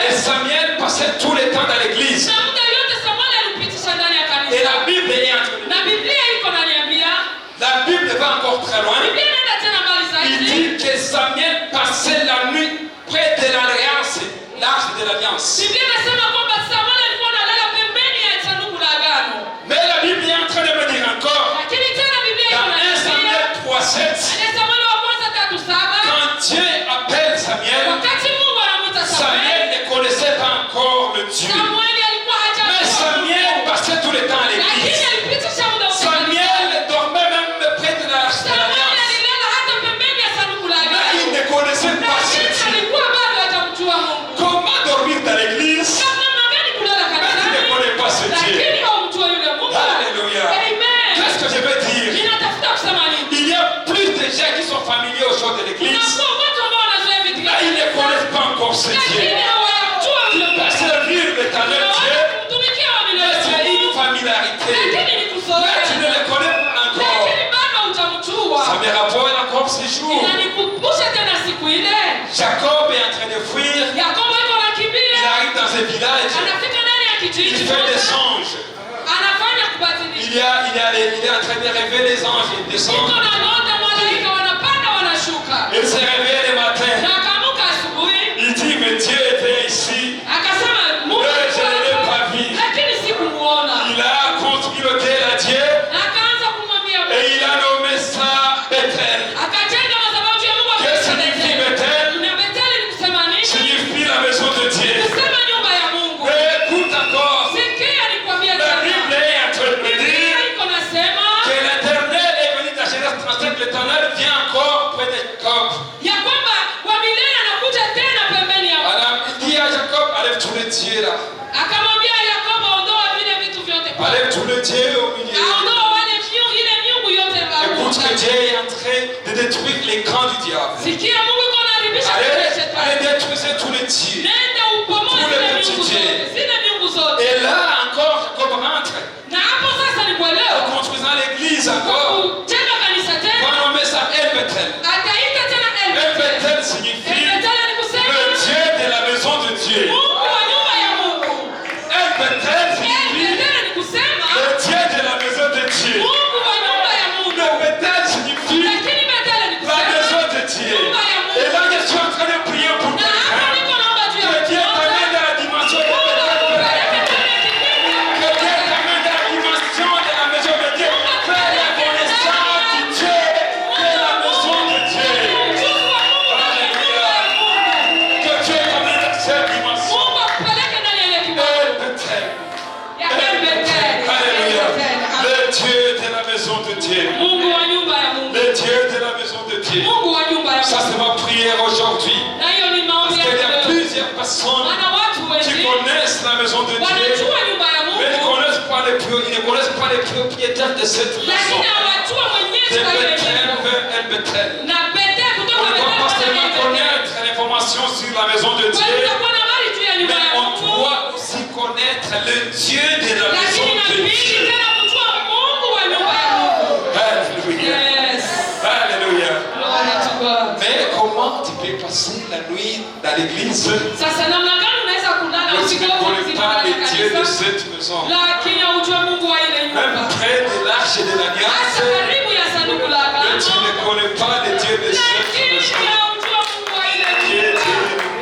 Et Samuel passait tout le temps dans l'église. Et la Bible est entre nous. La Bible va encore très loin. Il dit que Samuel passait la nuit près de l'alliance, l'arche de l'alliance. Mais la Bible est en train de me dire encore, dans 1 Samuel 3:7, quand Dieu appelle Samuel, Samuel ne connaissait pas encore le Dieu. Mais Samuel passait tout le temps à l'église. Samuel dormait même près de l'arche de l'alliance. Mais il ne connaissait pas ce Dieu. Comment dormir dans l'église, mais tu ne connais pas ce Dieu? Alléluia. Qu'est-ce que je veux dire? Il y a plus de gens qui sont familiers aux choses de l'église, mais ils ne connaissent pas encore ce Dieu. Tu peux servir l'éternel Dieu, mais c'est une familiarité. Mais tu ne le connais pas encore. Ça me rappelle encore ces jours. Jacob est en train de fuir. Il arrive dans un village. Il fait des songes. Il est en train de rêver les anges. Il descend. Il se réveille le matin. Il dit, mais Dieu était ici. Mais je ne l'ai pas vu. Il a construit l'autel à Dieu et il a nommé ça Bethel. Que signifie Bethel? Signifie la maison de Dieu. Mais écoute encore, la Bible est en train de me dire que l'Éternel est venu dans Genèse 35, l'Éternel vient encore près de Jacob. Alors il dit à Jacob, enlève tous les dieux là. Enlève tous les dieux au milieu. Écoute que Dieu est en train détruire les camps du diable. Sikia Mungu yuko anaharibisha Allez détruire tous les dieux. Nenda upomoe Tous les petits dieux. zile miungu zote. Et là encore, Jacob rentre. Na hapo sasa ni kwa En leo. construisant l'église encore. Tena kanisa On tena. va nommer ça El Bethel. Ataita tena El El Bethel signifie ni kusema le Dieu de la maison de Dieu. Mungu wa nyumba ya Mungu. El Bethel signifie Ni kusema le Dieu de la maison de Dieu. Mungu wa nyumba ya Mungu. Le Bethel signifie Lakini Bethel ni la kusema maison de Dieu. Et là, je suis en train de prier pour na hapa quelqu'un. niko naomba juu ya Que Dieu t'amène dans la dimension de Bethel. Que Dieu t'amène dans la dimension de la maison de Dieu. Fais la connaissance du Dieu de la maison de Dieu. Alléluia. Que Dieu t'amène dans cette dimension. Mungu akupeleke ndani ya ile kiwango El Bethel. ya El Bethel. Alléluia. Le Dieu de la maison de Dieu. Mungu wa nyumba ya Mungu. Le Dieu de la maison de Dieu. Mungu wa nyumba ya Ça, Mungu. c'est ma prière aujourd'hui. Na hiyo ni maombi Parce qu'il y a yangu. plusieurs personnes Wana watu qui wengi connaissent la maison de Dieu, wanajua nyumba ya mais ils ne Mungu connaissent pas les propriétaires de cette maison. lakini hawajua De mwenyeji wa ile Bethel nyumba. vers El Bethel. Na Bethel On kutoka ne Bethel doit pas kwenda seulement Bethel. connaître l'information sur la maison de Kwa hiyo Dieu, tutakuwa na habari juu ya nyumba mais ya on Mungu. doit aussi connaître le Dieu de la maison Lakini de inabidi Dieu. tena kujua Mungu wa nyumba ya Mungu. Alléluia. Yes. Alléluia. Glory to God. Mais comment tu peux passer la nuit dans l'église Sasa namna gani unaweza kulala mais tu usiku ne wote connais mzima pas ndani le ya Dieu de kanisa? cette maison? Lakini haujua Mungu wa ile Même nyumba. près de l'arche de l'alliance, Hata karibu ya sanduku la mais tu agano. ne connais pas le Dieu de cette Lakini maison. haujua Mungu wa ile Dieu, nyumba.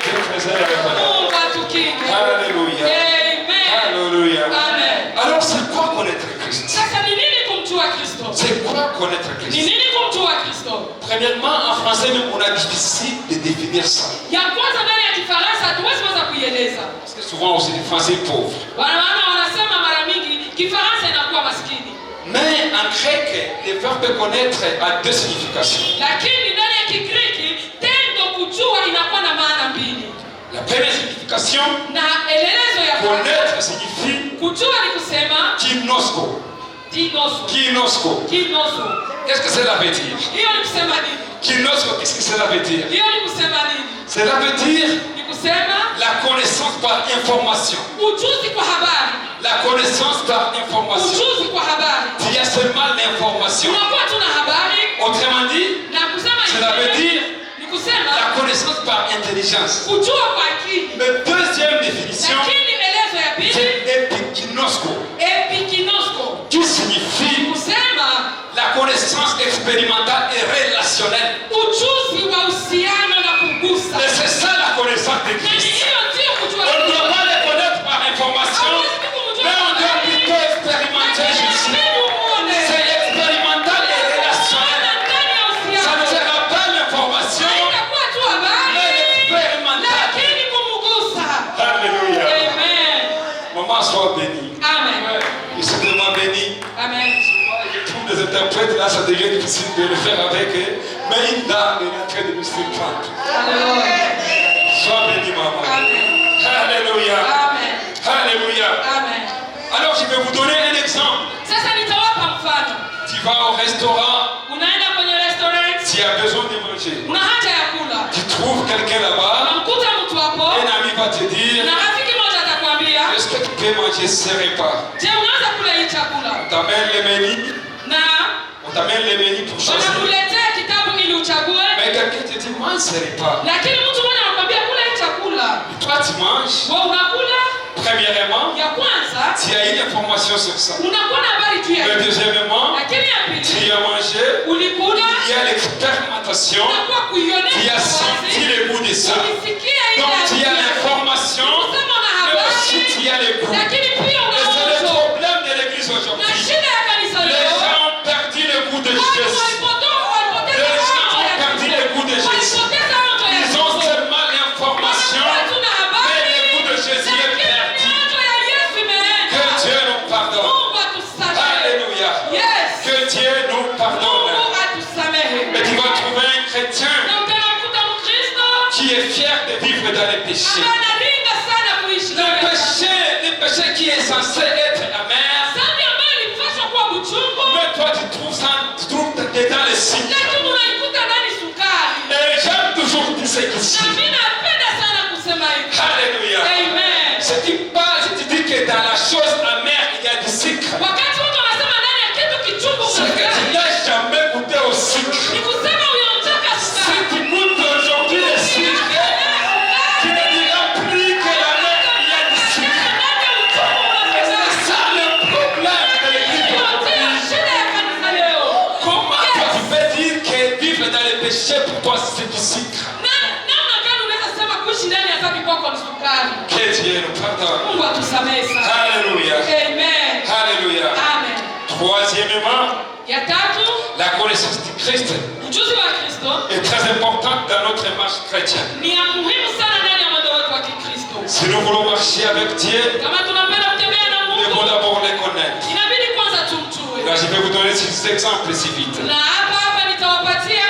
Dieu préserve. Mungu atukinge. Alléluia. Amen. Alléluia. Amen. Alors c'est quoi connaître Christ? Sasa ni nini kumjua Kristo? C'est quoi connaître Ni Christ? nini kumjua Kristo? Premièrement, en français même, on a difficile de définir ça. Ya kwanza ndani ya Kifaransa hatuwezi weza kuieleza. Parce que souvent aussi les Français pauvres. Maana wanasema mara mingi Kifaransa inakuwa maskini. Mais en grec, le verbe connaître a deux significations. Lakini ndani ya Kigiriki tendo kujua inakuwa na maana mbili. La première signification, Na elelezo ya kwanza connaître signifie kujua ni kusema gymnosco. Ginoso. Gymnosco. Ginoso. Qu'est-ce que cela veut dire? Hiyo ni kusema nini? Gymnosco, qu'est-ce que cela veut dire? Hiyo ni kusema nini? Cela veut dire Ni kusema la connaissance par information. ujuzi kwa habari. La connaissance par information. Ujuzi kwa habari. Il y a seulement l'information. Unakuwa tuna habari Autrement dit, na kusema cela veut dire ni kusema la connaissance par intelligence. kujua kwa akili. Mais deuxième définition, Lakini elezo ya pili c'est epiginosko, epikinosko qui signifie kusema la connaissance expérimentale et relationnelle. ujuzi wa uhusiano na kugusa. Et c'est ça la connaissance de Na ni Christ. hiyo ndio kujua. On ne doit pas les connaître par information, mais on doit plutôt expérimenter Jésus. C'est expérimental et relationnel. Ça ne sera pas l'information, mais l'expérimental. Alléluia. Maman, sois bénie. Je suis vraiment béni. Tous les interprètes, là, ça devient difficile de le faire avec eux. Mais une dame est en train de nous surprendre. Sois béni, maman. Alléluia. Alléluia. Alors, je vais vous donner un exemple. Sasa nitawapa mfano. Tu vas au restaurant, Unaenda kwenye restaurant, tu as besoin de manger. una haja ya kula. Tu trouves quelqu'un là-bas, Unamkuta mtu hapo un ami va te dire, na rafiki mmoja atakwambia, est-ce que tu peux manger ce repas? je, unaweza kula hii chakula? On t'amène le menu, Na on t'amène le menu pour choisir. wanakuletea kitabu ili uchague, Mais quelqu'un te dit, mange ce repas. lakini mtu mmoja anakwambia kula hii chakula. Toi, tu manges. Wewe unakula Premièrement, ya kwanza, tu as une information sur ça. unakuwa na habari juu Mais ya. deuxièmement, Lakini ya tu pili, as mangé, ulikula, il y a l'expérimentation, unakuwa tu kuionea as senti le goût de ça. ulisikia ile Donc tu as harufu. l'information, Kusema na mais aussi habari, tu as le goût. lakini pia Et una c'est le uwezo. problème de l'église Na aujourd'hui. shida ya kanisa Les leo, gens ont perdu le goût de watu Jésus. walipoteza Les gens onjo ont ya perdu le goût de Jésus. walipoteza onjo ya Ils ont Kristo. seulement l'information, Wanakuwa tuna mais habari, le goût de Jésus est lakini perdu. onjo ya Yesu imeenda. Que Dieu nous pardonne. Mungu atusamehe. Alléluia. Yes. Que Dieu nous pardonne. Mungu atusamehe. Mais tu vas trouver un chrétien Na utamkuta Mkristo qui est fier de vivre dans les péchés. ambaye analinga sana kuishi Le katika péché qui est censé être amer, dhambi ambayo ilipaswa kuwa buchungu, mais toi tu trouves ça, tu trouves dedans les signes. lakini unaikuta ndani péché pour toi, c'est du sucre. Que Dieu nous pardonne. Alléluia. Amen. Alléluia. Amen. Troisièmement, la connaissance du Christ Ujuzi wa Kristo est très importante dans notre marche chrétienne. ni ya muhimu sana ndani ya mwendo wetu wa Kikristo. Si nous voulons marcher avec Dieu, Kama tunapenda kutembea na nous Mungu, devons d'abord les connaître. inabidi kwanza tumjue. Là, je vais vous donner 6 exemples si vite. Na hapa nitawapatia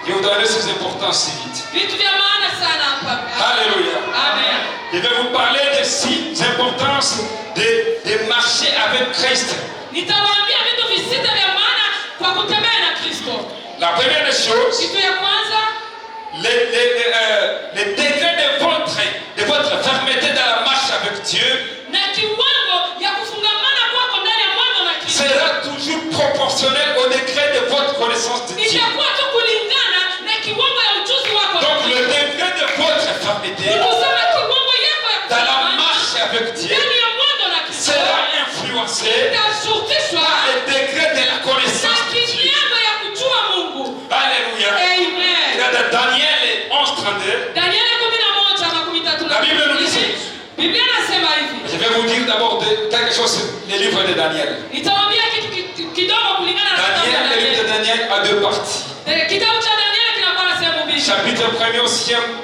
Je vais vous donner 6 importants si vite. vitu vya maana sana hapa. Alléluia. Amen. Je vais vous parler des 6 importances de marcher avec Christ. Nitawaambia vitu visita vya maana kwa kutembea na Kristo. La première des choses, Kitu ya kwanza, les degrés de votre fermeté dans la marche avec Dieu na kiwango ya kufungamana kwako ndani ya mwendo na Kristo sera toujours proportionnel au degré de votre connaissance de Dieu. itakuwa tu kulingana na kiwango ya ujuzi wako. Donc le degré de votre fermeté Kusema kiwango yako ya dans la kufungamana marche avec Dieu ndani ya mwendo na Kristo sera influencé itashurutishwa par le degré de la na connaissance de Dieu. kiwango ya kujua Mungu. Alléluia. Amen. Il y a de Daniel 11:32. Danieli 11:33. La Bible nous dit ça. Biblia inasema hivi. Je vais vous dire d'abord quelque chose sur les livres de Daniel. Nitawaambia kitu kidogo kulingana na Daniel, le livre de Daniel a 2 parties. Kitabu cha Danieli kinakuwa na sehemu mbili. Chapitre 1er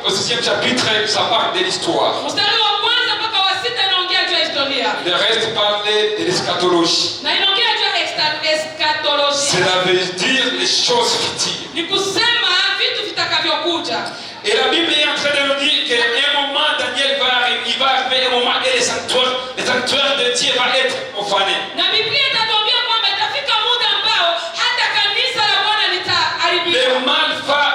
au 6e chapitre, ça parle de l'histoire. Mstari wa kwanza mpaka wa sita inaongea juu ya historia. Le reste parle de l'eschatologie. Na inaongea juu ya eschatology. Cela veut dire les choses futures. Ni kusema vitu vitakavyokuja. Et la Bible est en train de nous dire qu'à un moment, Daniel va arriver un moment et le sanctuaire de Dieu va être profané. Na Biblia itatuambia kwamba itafika muda ambao hata kanisa la Bwana litaharibika. Le mal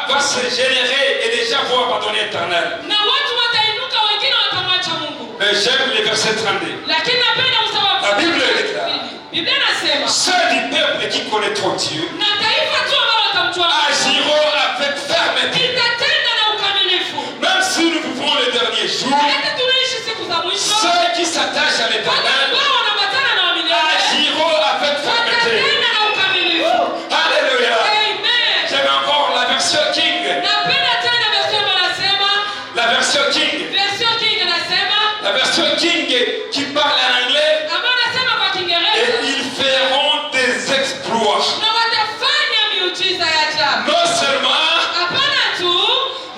va se générer et les gens vont abandonner l'éternel. Na watu watainuka, wengine watamwacha Mungu. Mais j'aime le verset 32. Lakini napenda mstari wa La Bible est là. Biblia inasema Ceux du peuple qui connaîtront Dieu na taifa tu ambalo watamjua agiront avec fermeté. itatenda na ukamilifu. Même si nous vivons les derniers jours, Hata tunaishi siku za mwisho, ceux qui s'attachent à wale l'éternel ambao wanaambatana na milele agiront avec fermeté. watatenda na ukamilifu. Alléluia. Amen. J'aime encore la version King. Napenda tena version inasema, La version King. version King inasema, La version King qui parle en anglais. ambayo inasema kwa Et Kiingereza, ils feront des exploits. na watafanya miujiza ya ajabu. Non seulement Hapana tu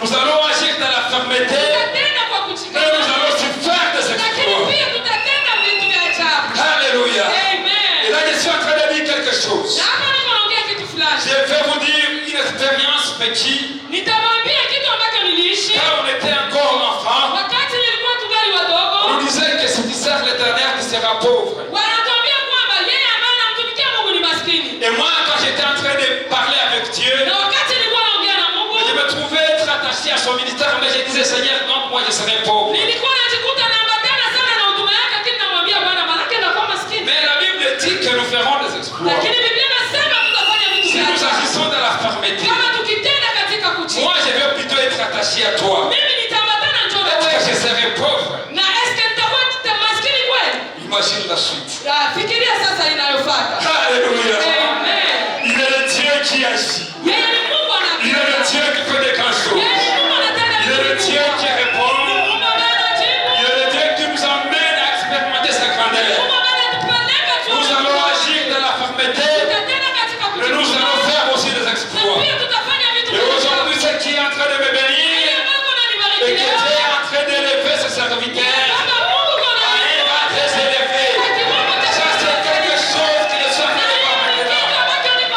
nous allons agir dans la fermeté, tutatenda kwa mais nous kuchikana, allons aussi faire des lakini exploits. pia tutatenda vitu vya ajabu. Alléluia. Et Amen. là, je suis en train de dire quelque chose. Na hapa niko naongea kitu fulani. Je vais vous dire une expérience petite. Nitamwambia kitu ambacho niliishi Quand on était encore enfant, wakati nilikuwa tungali wadogo. on nous disait que si tu sers l'éternel, tu seras pauvre. Wanatuambia kwamba yeye ambaye anamtumikia Mungu ni maskini. Et moi, quand j'étais en train de parler avec Dieu, Na wakati nilikuwa naongea na Mungu, je me trouvais être attaché à son ministère, mais je disais, Seigneur, non, moi je serai pauvre. nilikuwa najikuta naambatana sana na huduma yake, lakini namwambia Bwana, maanake nakuwa maskini. Mais la Bible dit que nous ferons des exploits. Lakini Biblia inasema tutafanya vitu Si vya nous ajabu. agissons dans la fermeté, Kama tukitenda katika kutii. moi je vais plutôt être attaché à toi. Mimi nitaambatana njoo na Est-ce que wewe. je serai pauvre? Na eske nitakuwa maskini kweli? Imagine la suite. Fikiria sasa inayofuata. Alléluia. Amen. Il est le Dieu qui agit. Yeye ni Mungu Il est le anatenda. Dieu qui fait des grandes choses. Yeye ni Mungu anatenda Il est le vitu Dieu vikubwa. qui répond. Mungu ambaye anajibu. Il est le Dieu qui nous emmène à expérimenter sa grandeur. Mungu ambaye anatupeleka tu. Nous allons agir dans la fermeté, Tutatenda katika mais nous kutii. allons faire aussi des Na exploits. pia tutafanya vitu Et vikubwa. aujourd'hui, ce qui est en train de me bénir, Yeye Mungu et ananibariki que leo. Dieu est en train d'élever ses serviteurs, Kama Mungu kuna à un rang très élevé. Ça, c'est quelque chose qui est sorti de moi maintenant.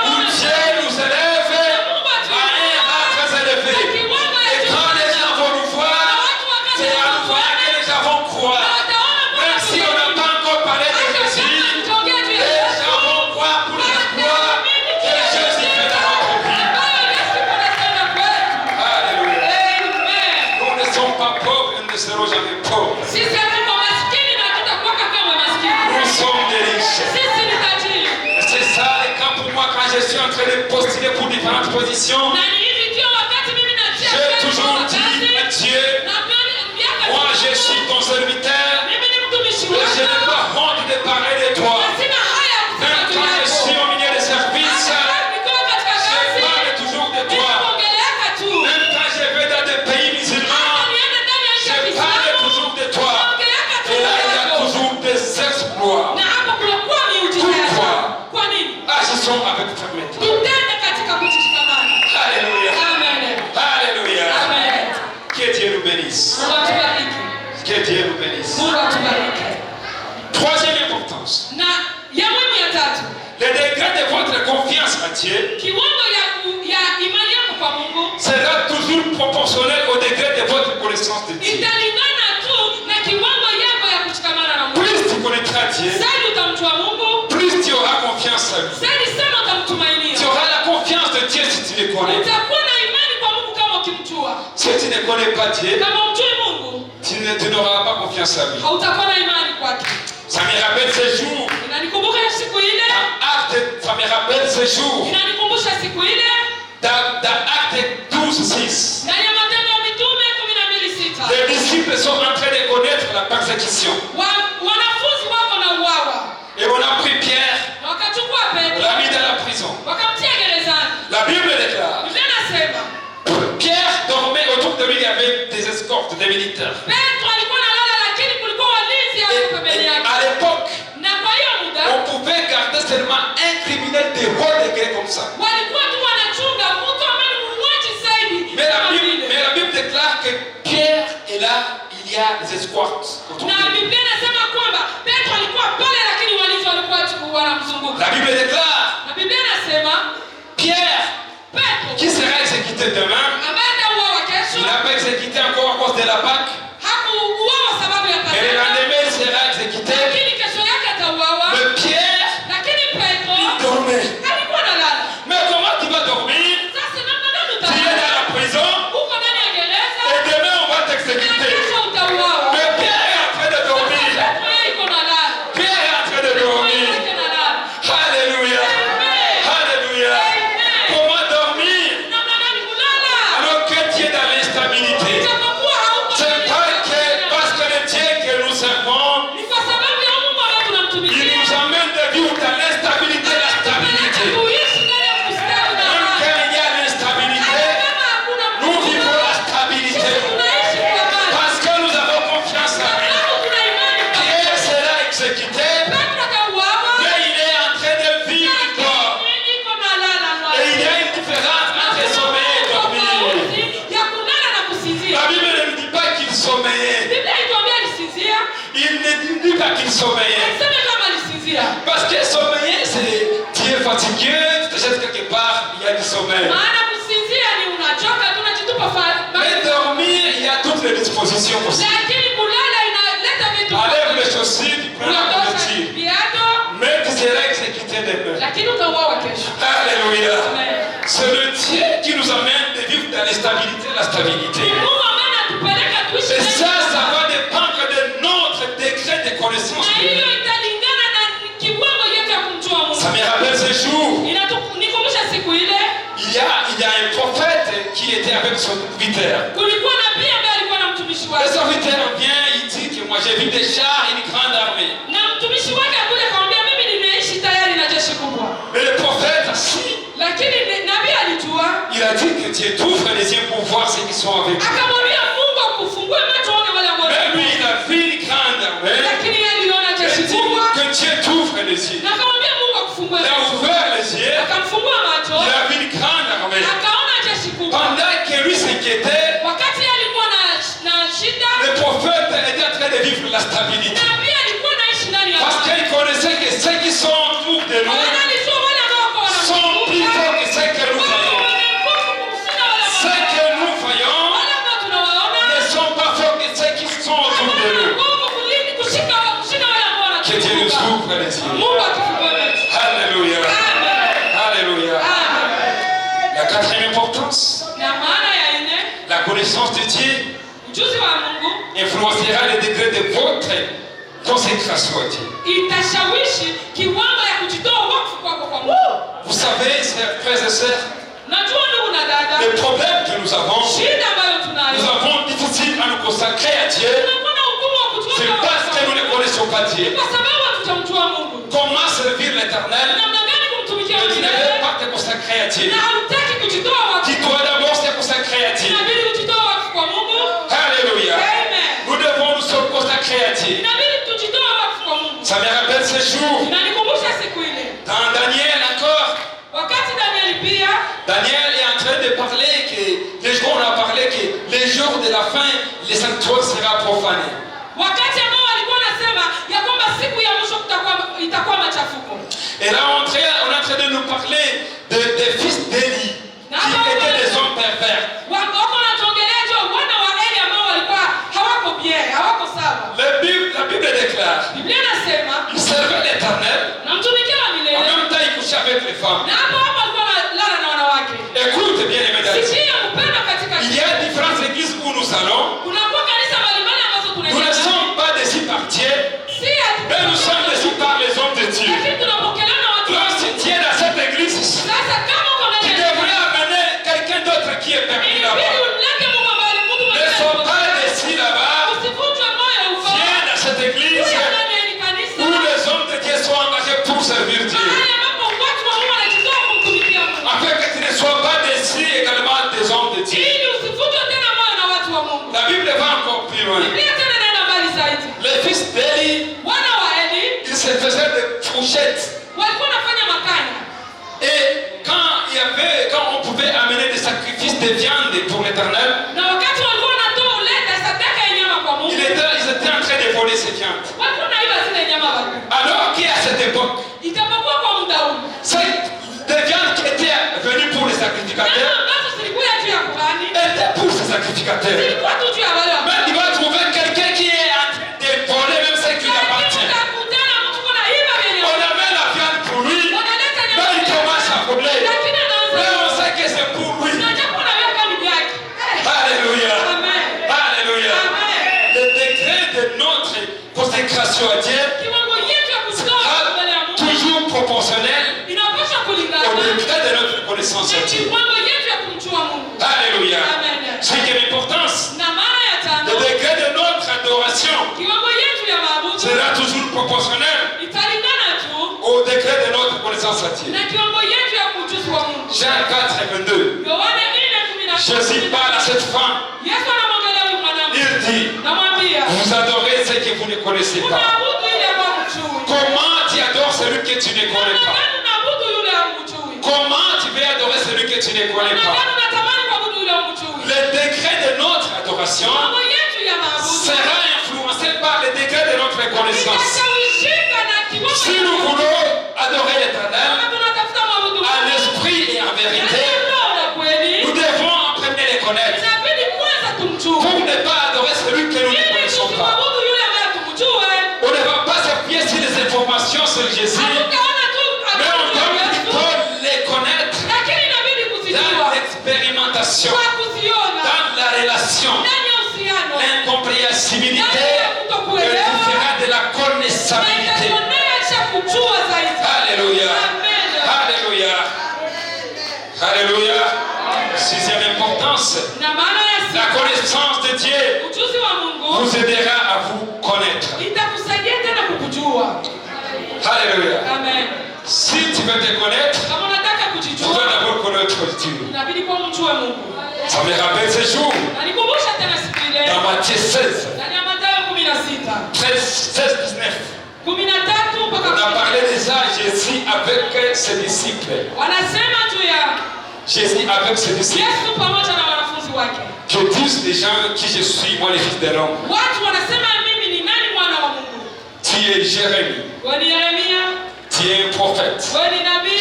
Où Dieu nous élève à un rang très élevé. Et quand les gens vont nous voir, c'est à nous voir que les gens vont croire. Même si on n'a pas encore parlé de Jésus, les gens vont croire pour l'espoir que Jésus fait dans notre vie. Alléluia. Nous ne sommes pas pauvres et nous ne serons jamais pauvres. Nous sommes des riches. C'est ça les cas pour moi quand je suis en train de postuler pour différentes positions. J'ai toujours dit à Dieu, moi je suis ton serviteur et je n'ai pas honte de parler de toi. Même quand je suis au milieu des services, je parle toujours de toi. Dieu sera toujours proportionnel au degré de votre connaissance de Dieu. Plus tu connaîtras Dieu, plus tu auras confiance en lui. Tu auras la confiance de Dieu si tu le connais. Si tu ne connais pas Dieu, tu n'auras pas confiance en lui. Ça me rappelle ce jour. Ça me rappelle ce jour. Dans Acte 12:6. Les disciples sont en train de connaître la persécution. Et on a pris Pierre, on l'a mis dans la prison. La Bible déclare, Pierre dormait, autour de lui il y avait des escortes, des militaires. Et à l'époque, on pouvait garder seulement un criminel de haut degré comme ça. Mais la Bible déclare que Pierre est là, il y a des escortes autour de lui. La Bible déclare, Pierre, qui sera exécuté demain, il n'a pas exécuté encore à cause de la Pâque. Et le lendemain, il sera exécuté. Mais Pierre, il dormait. Mais comment tu vas dormir? Tu es dans la prison et demain on va t'exécuter. Mais Pierre est en train de dormir. Pierre est en train de dormir. Alléluia. Alléluia. Comment dormir alors que tu es dans l'instabilité? C'est pas que parce que le Dieu que nous servons, il nous amène de vivre dans l'instabilité, la stabilité. Même quand il y a l'instabilité, nous vivons la stabilité. Parce que nous avons confiance en lui. Pierre sera exécuté, mais il est en train de vivre encore. Et il y a une différence entre sommeiller et dormir. La Bible ne nous dit pas qu'il sommeillait. Il ne dit pas qu'il sommeillait. Parce que sommeiller, c'est tu es fatigué, tu te jettes quelque part, il y a du sommeil. Mais dormir, il y a toutes les dispositions possibles. Enlève les chaussures, tu prends la couverture. Mais tu seras exécuté demain. Alléluia. C'est le Dieu qui nous amène de vivre dans l'instabilité, la stabilité. Et ça va dépendre de notre degré de connaissance. Ça me rappelle ce jour. Il y a un prophète qui était avec son serviteur. Le serviteur vient, il dit que moi j'ai vu des chars et une grande armée. Mais le prophète assis, il a dit que Dieu t'ouvre les yeux pour voir ceux qui sont avec lui. Mais lui il a vu une grande armée. Il dit que Dieu t'ouvre les yeux. Il a ouvert les yeux. Il a vu une grande armée. Pendant que lui s'inquiétait, le prophète était en train de vivre la stabilité. Parce qu'il connaissait que ceux qui sont autour de nous sont plus forts que ceux que nous voyons. Ceux que nous voyons ne sont pas forts que ceux qui sont autour de nous. Que Dieu nous ouvre les yeux. Alléluia. Alléluia. La quatrième importance, la connaissance de Dieu influencera le degré de votre consécration à Dieu. Vous savez, frères et sœurs, le problème que nous avons difficile à nous consacrer à Dieu, c'est parce que nous ne connaissons pas Dieu. Comment servir l'Éternel? Tu ne veux pas te consacrer à Dieu. Tu dois d'abord te consacrer à Dieu. Alléluia. Nous devons nous consacrer à Dieu. Ça me rappelle ce jour. Dans Daniel encore. Daniel est en train de parler que les jours, on a parlé que les jours de la fin, les sanctuaires sera profané. Et là, on est en train train de nous parler des fils d'Élie qui étaient des hommes pervers. La Bible déclare il servait l'Éternel, en même temps il couchait avec les femmes. Écoute bien les médailles. Il y a différentes églises où nous allons. Nous ne sommes pas déçus par Dieu, mais nous sommes déçus par les hommes de Dieu. Lorsque tu es dans cette église, tu devrais amener quelqu'un d'autre qui est permis là-bas. Ne sois pas déçus là-bas. Viens dans cette église où les hommes de Dieu sont engagés pour servir Dieu. Afin que tu ne sois pas déçu également des hommes de Dieu. La Bible va encore plus loin. Les fils d'Élie, ils se faisaient des fourchettes. Et quand on pouvait amener des sacrifices de viande pour l'Éternel, ils étaient en train de voler ces viandes. Alors qu'à cette époque, des viandes qui étaient venues pour les sacrificateurs étaient pour ces sacrificateurs. Mais il va trouver quelqu'un qui est en train de voler même ce qui lui appartient. On amène la viande pour lui, mais il commence à voler. Mais on sait que c'est pour lui. Alléluia. Alléluia. Le degré de notre consécration à Dieu sera toujours proportionnel au degré de notre connaissance à Dieu. Alléluia. C'est une importance. Le degré de notre adoration sera toujours proportionnel au degré de notre connaissance à Dieu. Jean 4, 22. Jésus parle à cette femme. Il dit, vous adorez ce que vous ne connaissez pas. Comment tu adores celui que tu ne connais pas? Comment tu veux adorer celui que tu ne connais pas? Le degré de notre adoration sera influencé par le degré de notre connaissance. Si nous voulons adorer l'Éternel en esprit et en vérité, nous devons en premier les connaître pour ne pas adorer celui que nous ne connaissons pas. On ne va pas s'appuyer sur les informations sur Jésus, mais on doit plutôt les connaître dans l'expérimentation, dans la relation, l'incompréhensibilité est différente de la connaissabilité. Alléluia. Alléluia. Alléluia. Sixième importance, la connaissance de Dieu vous aidera à vous connaître. Alléluia. Si tu veux te connaître, tu dois d'abord connaître Dieu. Ça me rappelle ce jour dans Matthieu 16, 19. On a parlé déjà Jésus avec ses disciples. Jésus avec ses disciples. Je dis les gens qui je suis, moi, les fils de l'homme. Tu es Jérémie. Tu es un prophète.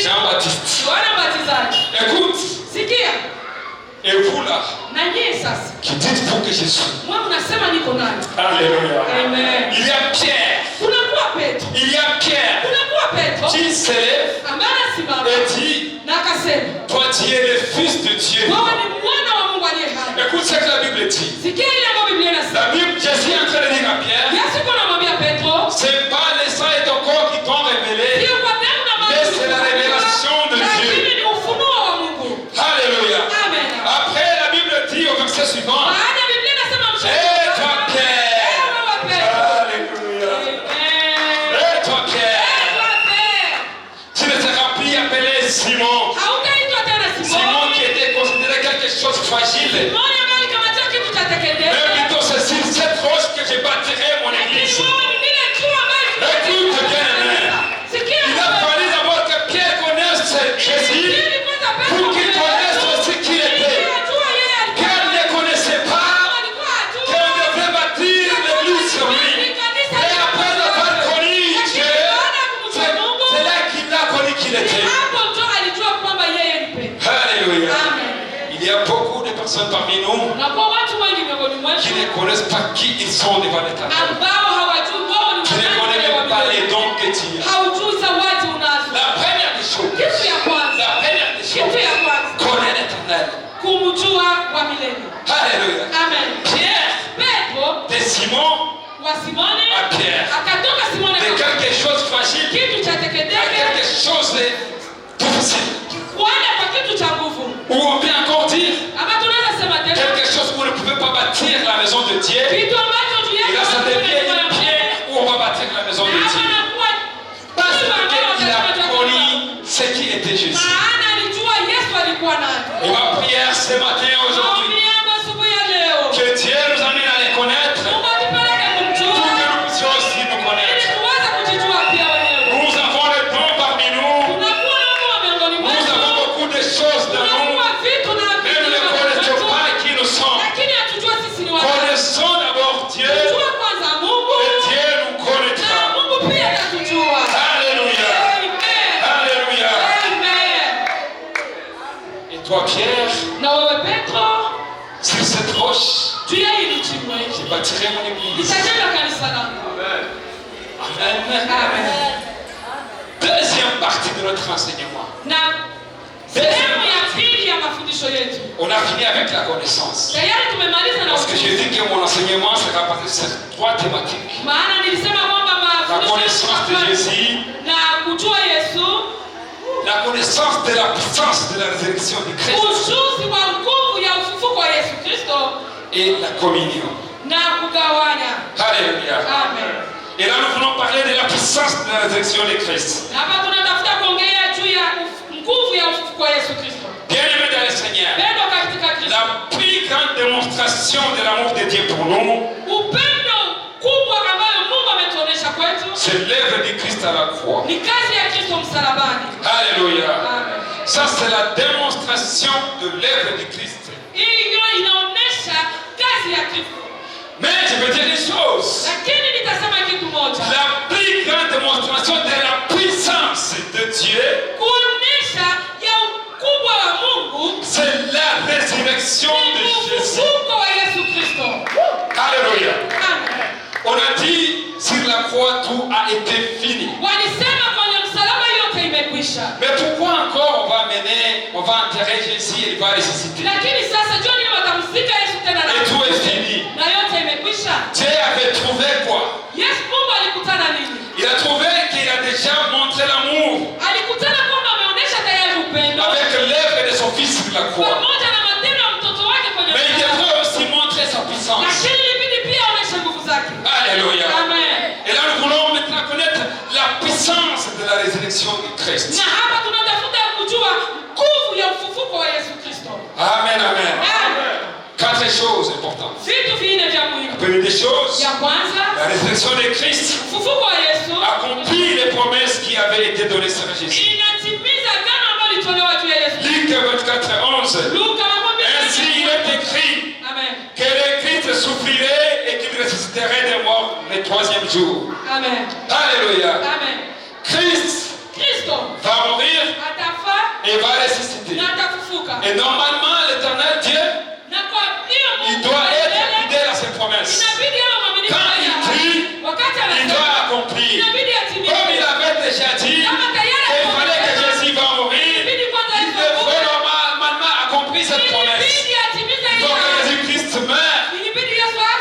Jean-Baptiste. Écoute. Et vous là, qui dites vous que je suis. Alléluia. Il y a Pierre. Il y a Pierre qui s'élève et dit, toi tu es le fils de Dieu. Écoute ce que la Bible dit. La Bible, Jésus est en train de dire à Pierre, c'est pas les sang et ton corps qui t'ont révélé, mais c'est la révélation de Dieu. Alléluia. Après la Bible dit au verset suivant, et toi Pierre. Alléluia. Et toi Pierre. Tu ne seras plus appelé Simon. Simon qui était considéré quelque chose de fragile. Mais plutôt c'est sur cette roche que je bâtirai mon église. Écoute bien, il a fallu d'abord que Pierre connaisse Jésus pour qu'il connaisse aussi qui il était. Qu'elle ne connaissait pas, qu'elle devait bâtir l'église sur lui. Et après avoir connu Dieu, c'est là qu'il a connu qu'il était. de personnes parmi nous qui ne connaissent pas qui ils sont devant l'Éternel. Qui ne connaissent même pas les dons que tu as. La première des choses, connaître l'Éternel. Alléluia. Pierre, de Simon à Pierre, de quelque chose de fragile à quelque chose de difficile. Ou on peut encore dire quelque chose où on ne pouvait pas bâtir la maison de Dieu. Et là, ça devient une pierre où on va bâtir la maison de Dieu. Parce qu'il a connu ce qui était Jésus. Et ma prière ce matin, aujourd'hui, que Dieu nous amène à les connaître, pour que nous puissions aussi nous connaître. Nous avons les dons parmi nous. Nous avons beaucoup de choses de nous. Mais nous ne connaissons pas qui nous sommes. Connaissons d'abord Dieu. Et Dieu nous connaîtra. Alléluia. Alléluia. Et toi, Pierre, sur cette roche, je bâtirai mon église. Amen. Deuxième partie de notre enseignement. On a fini avec la connaissance. Parce que j'ai dit que mon enseignement sera basé sur 3 thématiques. La connaissance de Jésus, la connaissance de la puissance de la résurrection de Christ et la communion. Alléluia. Et là nous voulons parler de la puissance de la résurrection de Christ. Bien-aimés dans le Seigneur, la plus grande démonstration de l'amour de Dieu pour nous, c'est l'œuvre de Christ à la croix. Alléluia. Ça c'est la démonstration de l'œuvre de Christ. Mais je veux dire une chose. La plus grande démonstration de la puissance de Dieu, c'est la résurrection de Jésus. Alléluia. On a dit sur la croix tout a été fini. Mais pourquoi encore on va enterrer Jésus et il va ressusciter? Et tout est fini. Dieu avait trouvé quoi? Il a trouvé qu'il a déjà montré l'amour avec l'œuvre de son fils sur la croix. Mais il devrait aussi montrer sa puissance. Alléluia. Et là nous voulons maintenant connaître la puissance de la résurrection de Christ. Amen, amen. 4 choses importantes. La première des choses, la résurrection de Christ accomplit les promesses qui avaient été données sur Jésus. Luc 24:11. Ainsi il est écrit que le Christ souffrirait et qu'il ressusciterait des morts le 3e jour. Amen. Alléluia. Christ va mourir et va ressusciter. Et normalement l'Éternel Dieu, il doit être fidèle à ses promesses. Quand il dit, il doit accomplir. Comme il avait déjà dit qu'il fallait que Jésus va mourir, il devrait normalement accomplir cette promesse. Donc Jésus-Christ meurt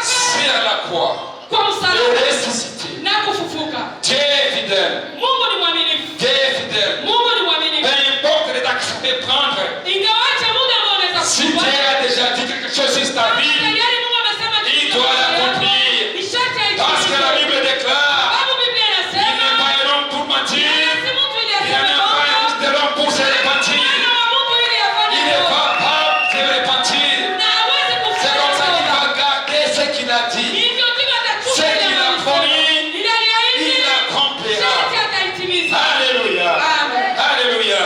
sur la croix et ressuscité. Dieu est fidèle. Dieu est fidèle. Peu importe les actes qu'il peut prendre. Si Dieu a déjà dit quelque chose sur ta vie, il doit l'accomplir. Parce que la Bible déclare, il n'est pas un homme pour mentir, il n'est même pas un fils de l'homme pour se repentir. Il n'est pas capable de se repentir. C'est comme ça qu'il va garder ce qu'il a dit. Ce qu'il a promis, il l'accomplira. Alléluia. Alléluia.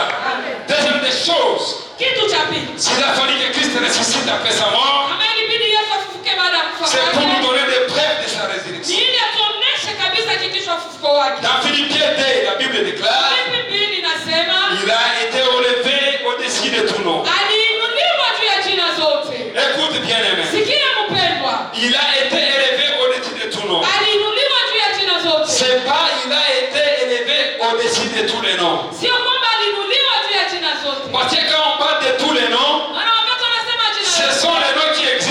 Deuxième des choses, s'il a fallu que Christ ressuscite après sa mort, c'est pour nous donner des preuves de sa résurrection. Dans Philippiens 2, la Bible déclare, il a été élevé au-dessus de tout nom.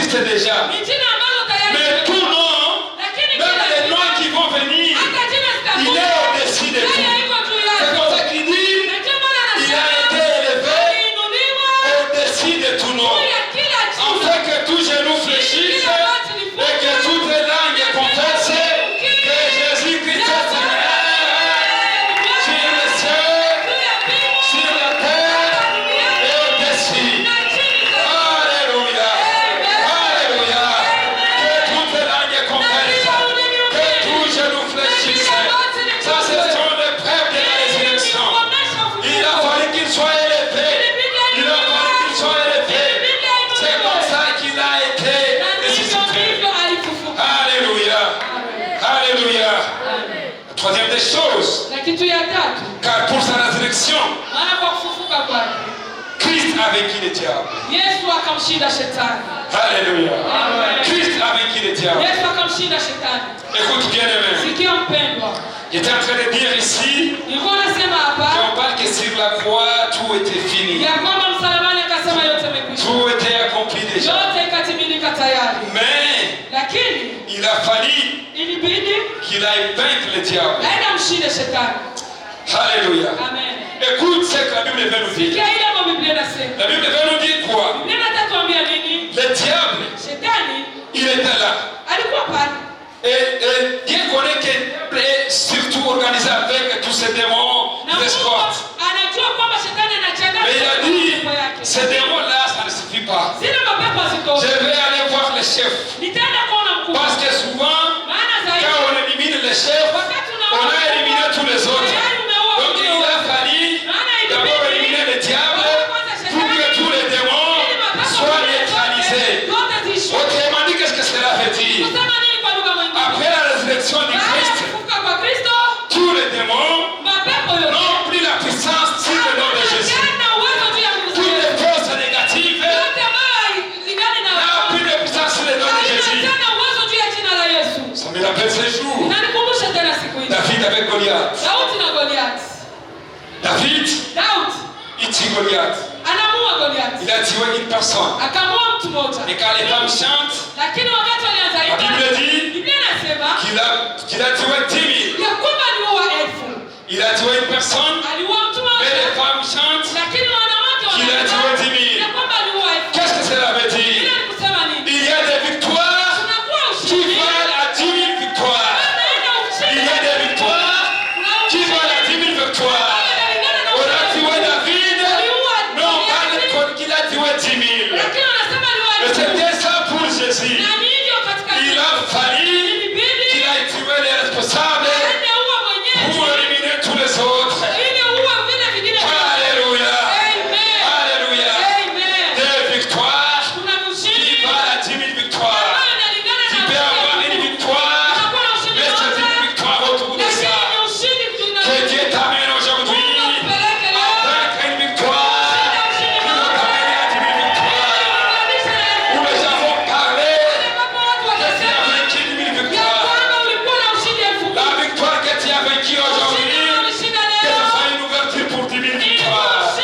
existent déjà. Mais tout nom, même les noms qui vont venir, il est au-dessus de tout. C'est comme ça qu'il dit, il a été élevé au-dessus de tout nom. Afin que tout genou fléchisse et que toute langue confesse que Jésus-Christ est Seigneur sur le ciel, sur la terre et au-dessus. Alléluia. Alléluia. Que toute langue confesse, que tout genou fléchisse. Ça, ce sont les preuves de la résurrection. Il a fallu qu'il soit élevé. Il a fallu qu'il soit élevé. C'est comme ça qu'il a été ressuscité. Alléluia. Alléluia. La troisième des choses, car pour sa résurrection, Christ a vaincu le diable. Alléluia. Christ a vaincu le diable. Écoute bien aimé. J'étais en train de dire ici qu'on parle que sur la croix tout était fini. Tout était accompli déjà. Mais il a fallu qu'il aille vaincre le diable. Alléluia. Écoute ce que la Bible veut nous dire. La Bible veut nous dire quoi? Le diable, il était là. Et Dieu connaît que le diable est surtout organisé avec tous ces démons qui l'escortent. Mais il a dit, ces démons-là, ça ne suffit pas. Je vais aller voir les chefs. Parce que souvent, quand on élimine les chefs, on a éliminé tous les autres. Donc il a fallu d'abord éliminer le diable pour que tous les démons soient neutralisés. Autrement dit, qu'est-ce que cela veut dire? Après la résurrection du Christ, tous les démons n'ont plus la puissance sur le nom de Jésus. Toutes les forces négatives n'ont plus de puissance sur le nom de Jésus. Ça me rappelle ce jour. David avec Goliath. David, il tue Goliath. Il a tué une personne. Et quand les femmes chantent, la Bible dit qu'il a tué 10 000. Il a tué une personne, mais les femmes chantent qu'il a tué 10 000. Qu'est-ce que cela veut dire? Il y a des victoires qui valent à 10 000 victoires. Il y a des victoires qui valent à 10 000 victoires. On a tué David, mais on parle qu'il a tué 10 000. Et c'était ça pour Jésus. Il a fallu qu'il aille tuer les responsables pour éliminer tous les autres. Alléluia. Alléluia. Des victoires qui valent à 10 000 victoires. Tu peux avoir une victoire, mais c'est une victoire autour de ça. Que Dieu t'amène aujourd'hui avec une victoire qui va t'amener à 10 000 victoires. Où nous avons parlé que tu as vaincu 10 000 victoires. La victoire que tu as vaincu aujourd'hui, que ce soit une ouverture pour 10 000 victoires.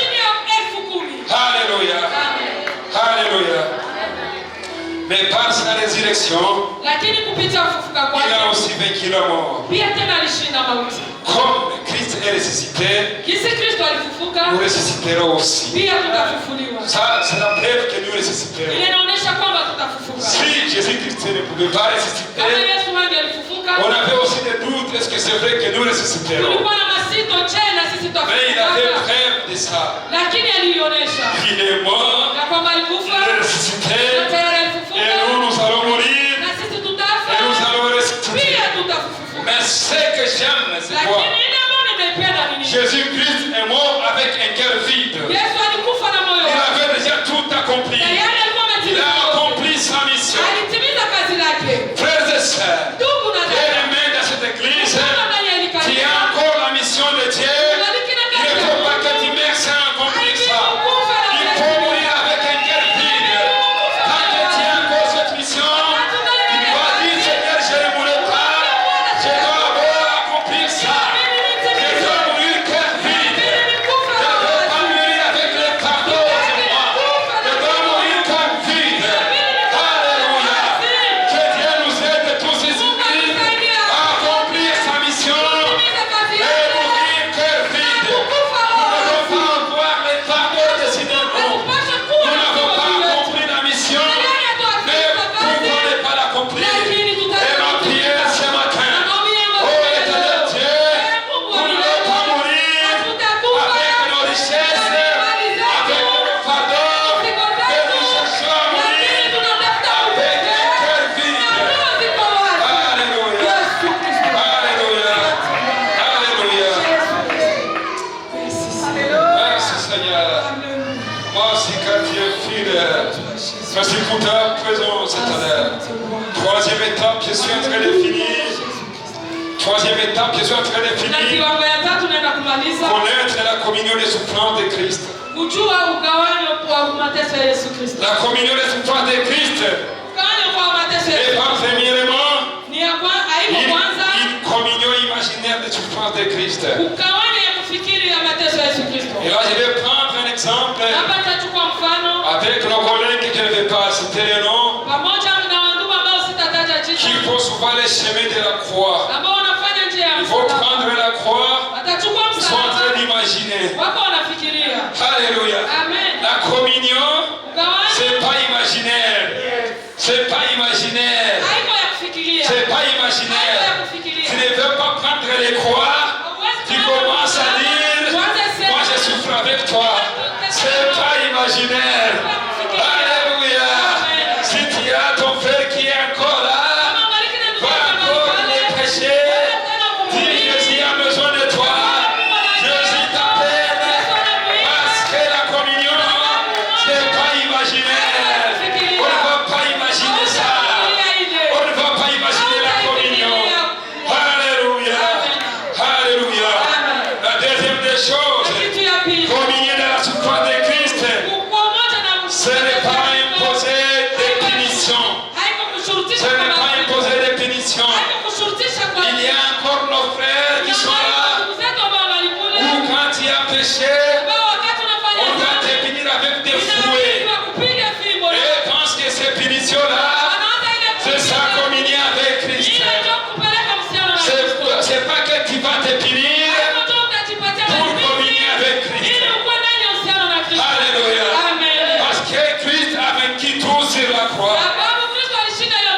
Alléluia. Alléluia. Mais par sa résurrection, il a aussi vaincu la mort. Comme Christ est ressuscité, nous ressusciterons aussi. Ça, c'est la preuve que nous ressusciterons. Si Jésus-Christ ne pouvait pas ressusciter, on avait aussi des doutes, est-ce que c'est vrai que nous ressusciterons? Mais il avait preuve de ça. Il est mort, il est ressuscité, et nous allons mourir, et nous allons ressusciter. Mais ce que j'aime, c'est quoi? Jésus-Christ est mort avec un cœur vide. Il avait déjà tout accompli. Il a accompli sa mission. Frères et sœurs, bien-aimés dans cette église, qui a encore la mission de Dieu, il ne faut pas que tu meurs sans accomplir ça. Il faut mourir avec un cœur vide. Mafuta, présent cette année. Troisième étape, je suis en train de finir. Troisième étape, je suis en train de finir. Connaître la communion des souffrances de Christ. La communion des souffrances de Christ. Et pas premièrement, une communion imaginaire des souffrances de Christ. Et là, je vais prendre un exemple avec nos collègues que je ne vais pas citer le nom, qui font souvent les chemins de la croix. Il faut prendre la croix, ils sont en train d'imaginer. Alléluia. La communion, c'est pas imaginaire. C'est pas imaginaire. C'est pas imaginaire. Tu ne veux pas prendre les croix, tu commences à dire, moi je souffre avec toi. C'est pas imaginaire. Alléluia. Si tu as ton frère qui est encore là, va encore les prêcher. Dis, Jésus a besoin de toi. Jésus t'appelle. Parce que la communion, c'est pas imaginaire. On ne va pas imaginer ça. On ne va pas imaginer la communion. Alléluia. Alléluia. La deuxième des choses, communion de la souffrance de Christ, ce n'est pas imposer des punitions. Ce n'est pas imposer des punitions. Il y a encore nos frères qui sont là, où quand tu as péché, on va te punir avec des fouets. Et pense que ces punitions-là, c'est sa communion avec Christ. C'est pas que tu vas te punir pour communier avec Christ. Alléluia. Parce que Christ a vaincu tout sur la croix.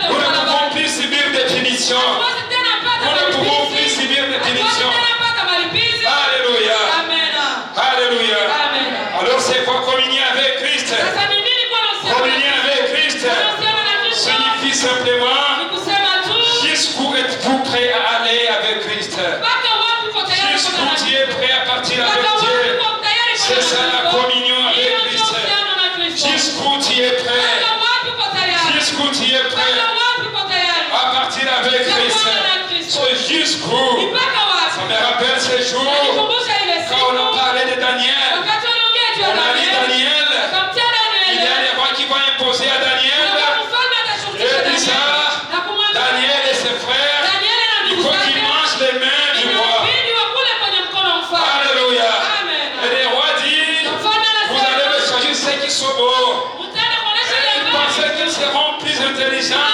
Nous ne pouvons plus subir des punitions. Nous ne pouvons plus subir des punitions. Alléluia. Alléluia. Alors c'est quoi communier avec Christ? Communier avec Christ signifie simplement jusqu'où êtes-vous prêt à aller avec Christ? Jusqu'où tu es prêt à partir avec Dieu? C'est ça la communion avec Christ. Jusqu'où tu es prêt? Jusqu'où tu es prêt à partir avec Christ? C'est jusqu'où? Ça me rappelle ces jours quand on a parlé de Daniel. On a dit Daniel, il y a les rois qui vont imposer à Daniel. Et dit ça, Daniel et ses frères, il faut qu'ils mangent les mains du roi. Alléluia. Et les rois disent, vous allez me choisir ceux qui sont beaux. Et ils pensaient qu'ils seront plus intelligents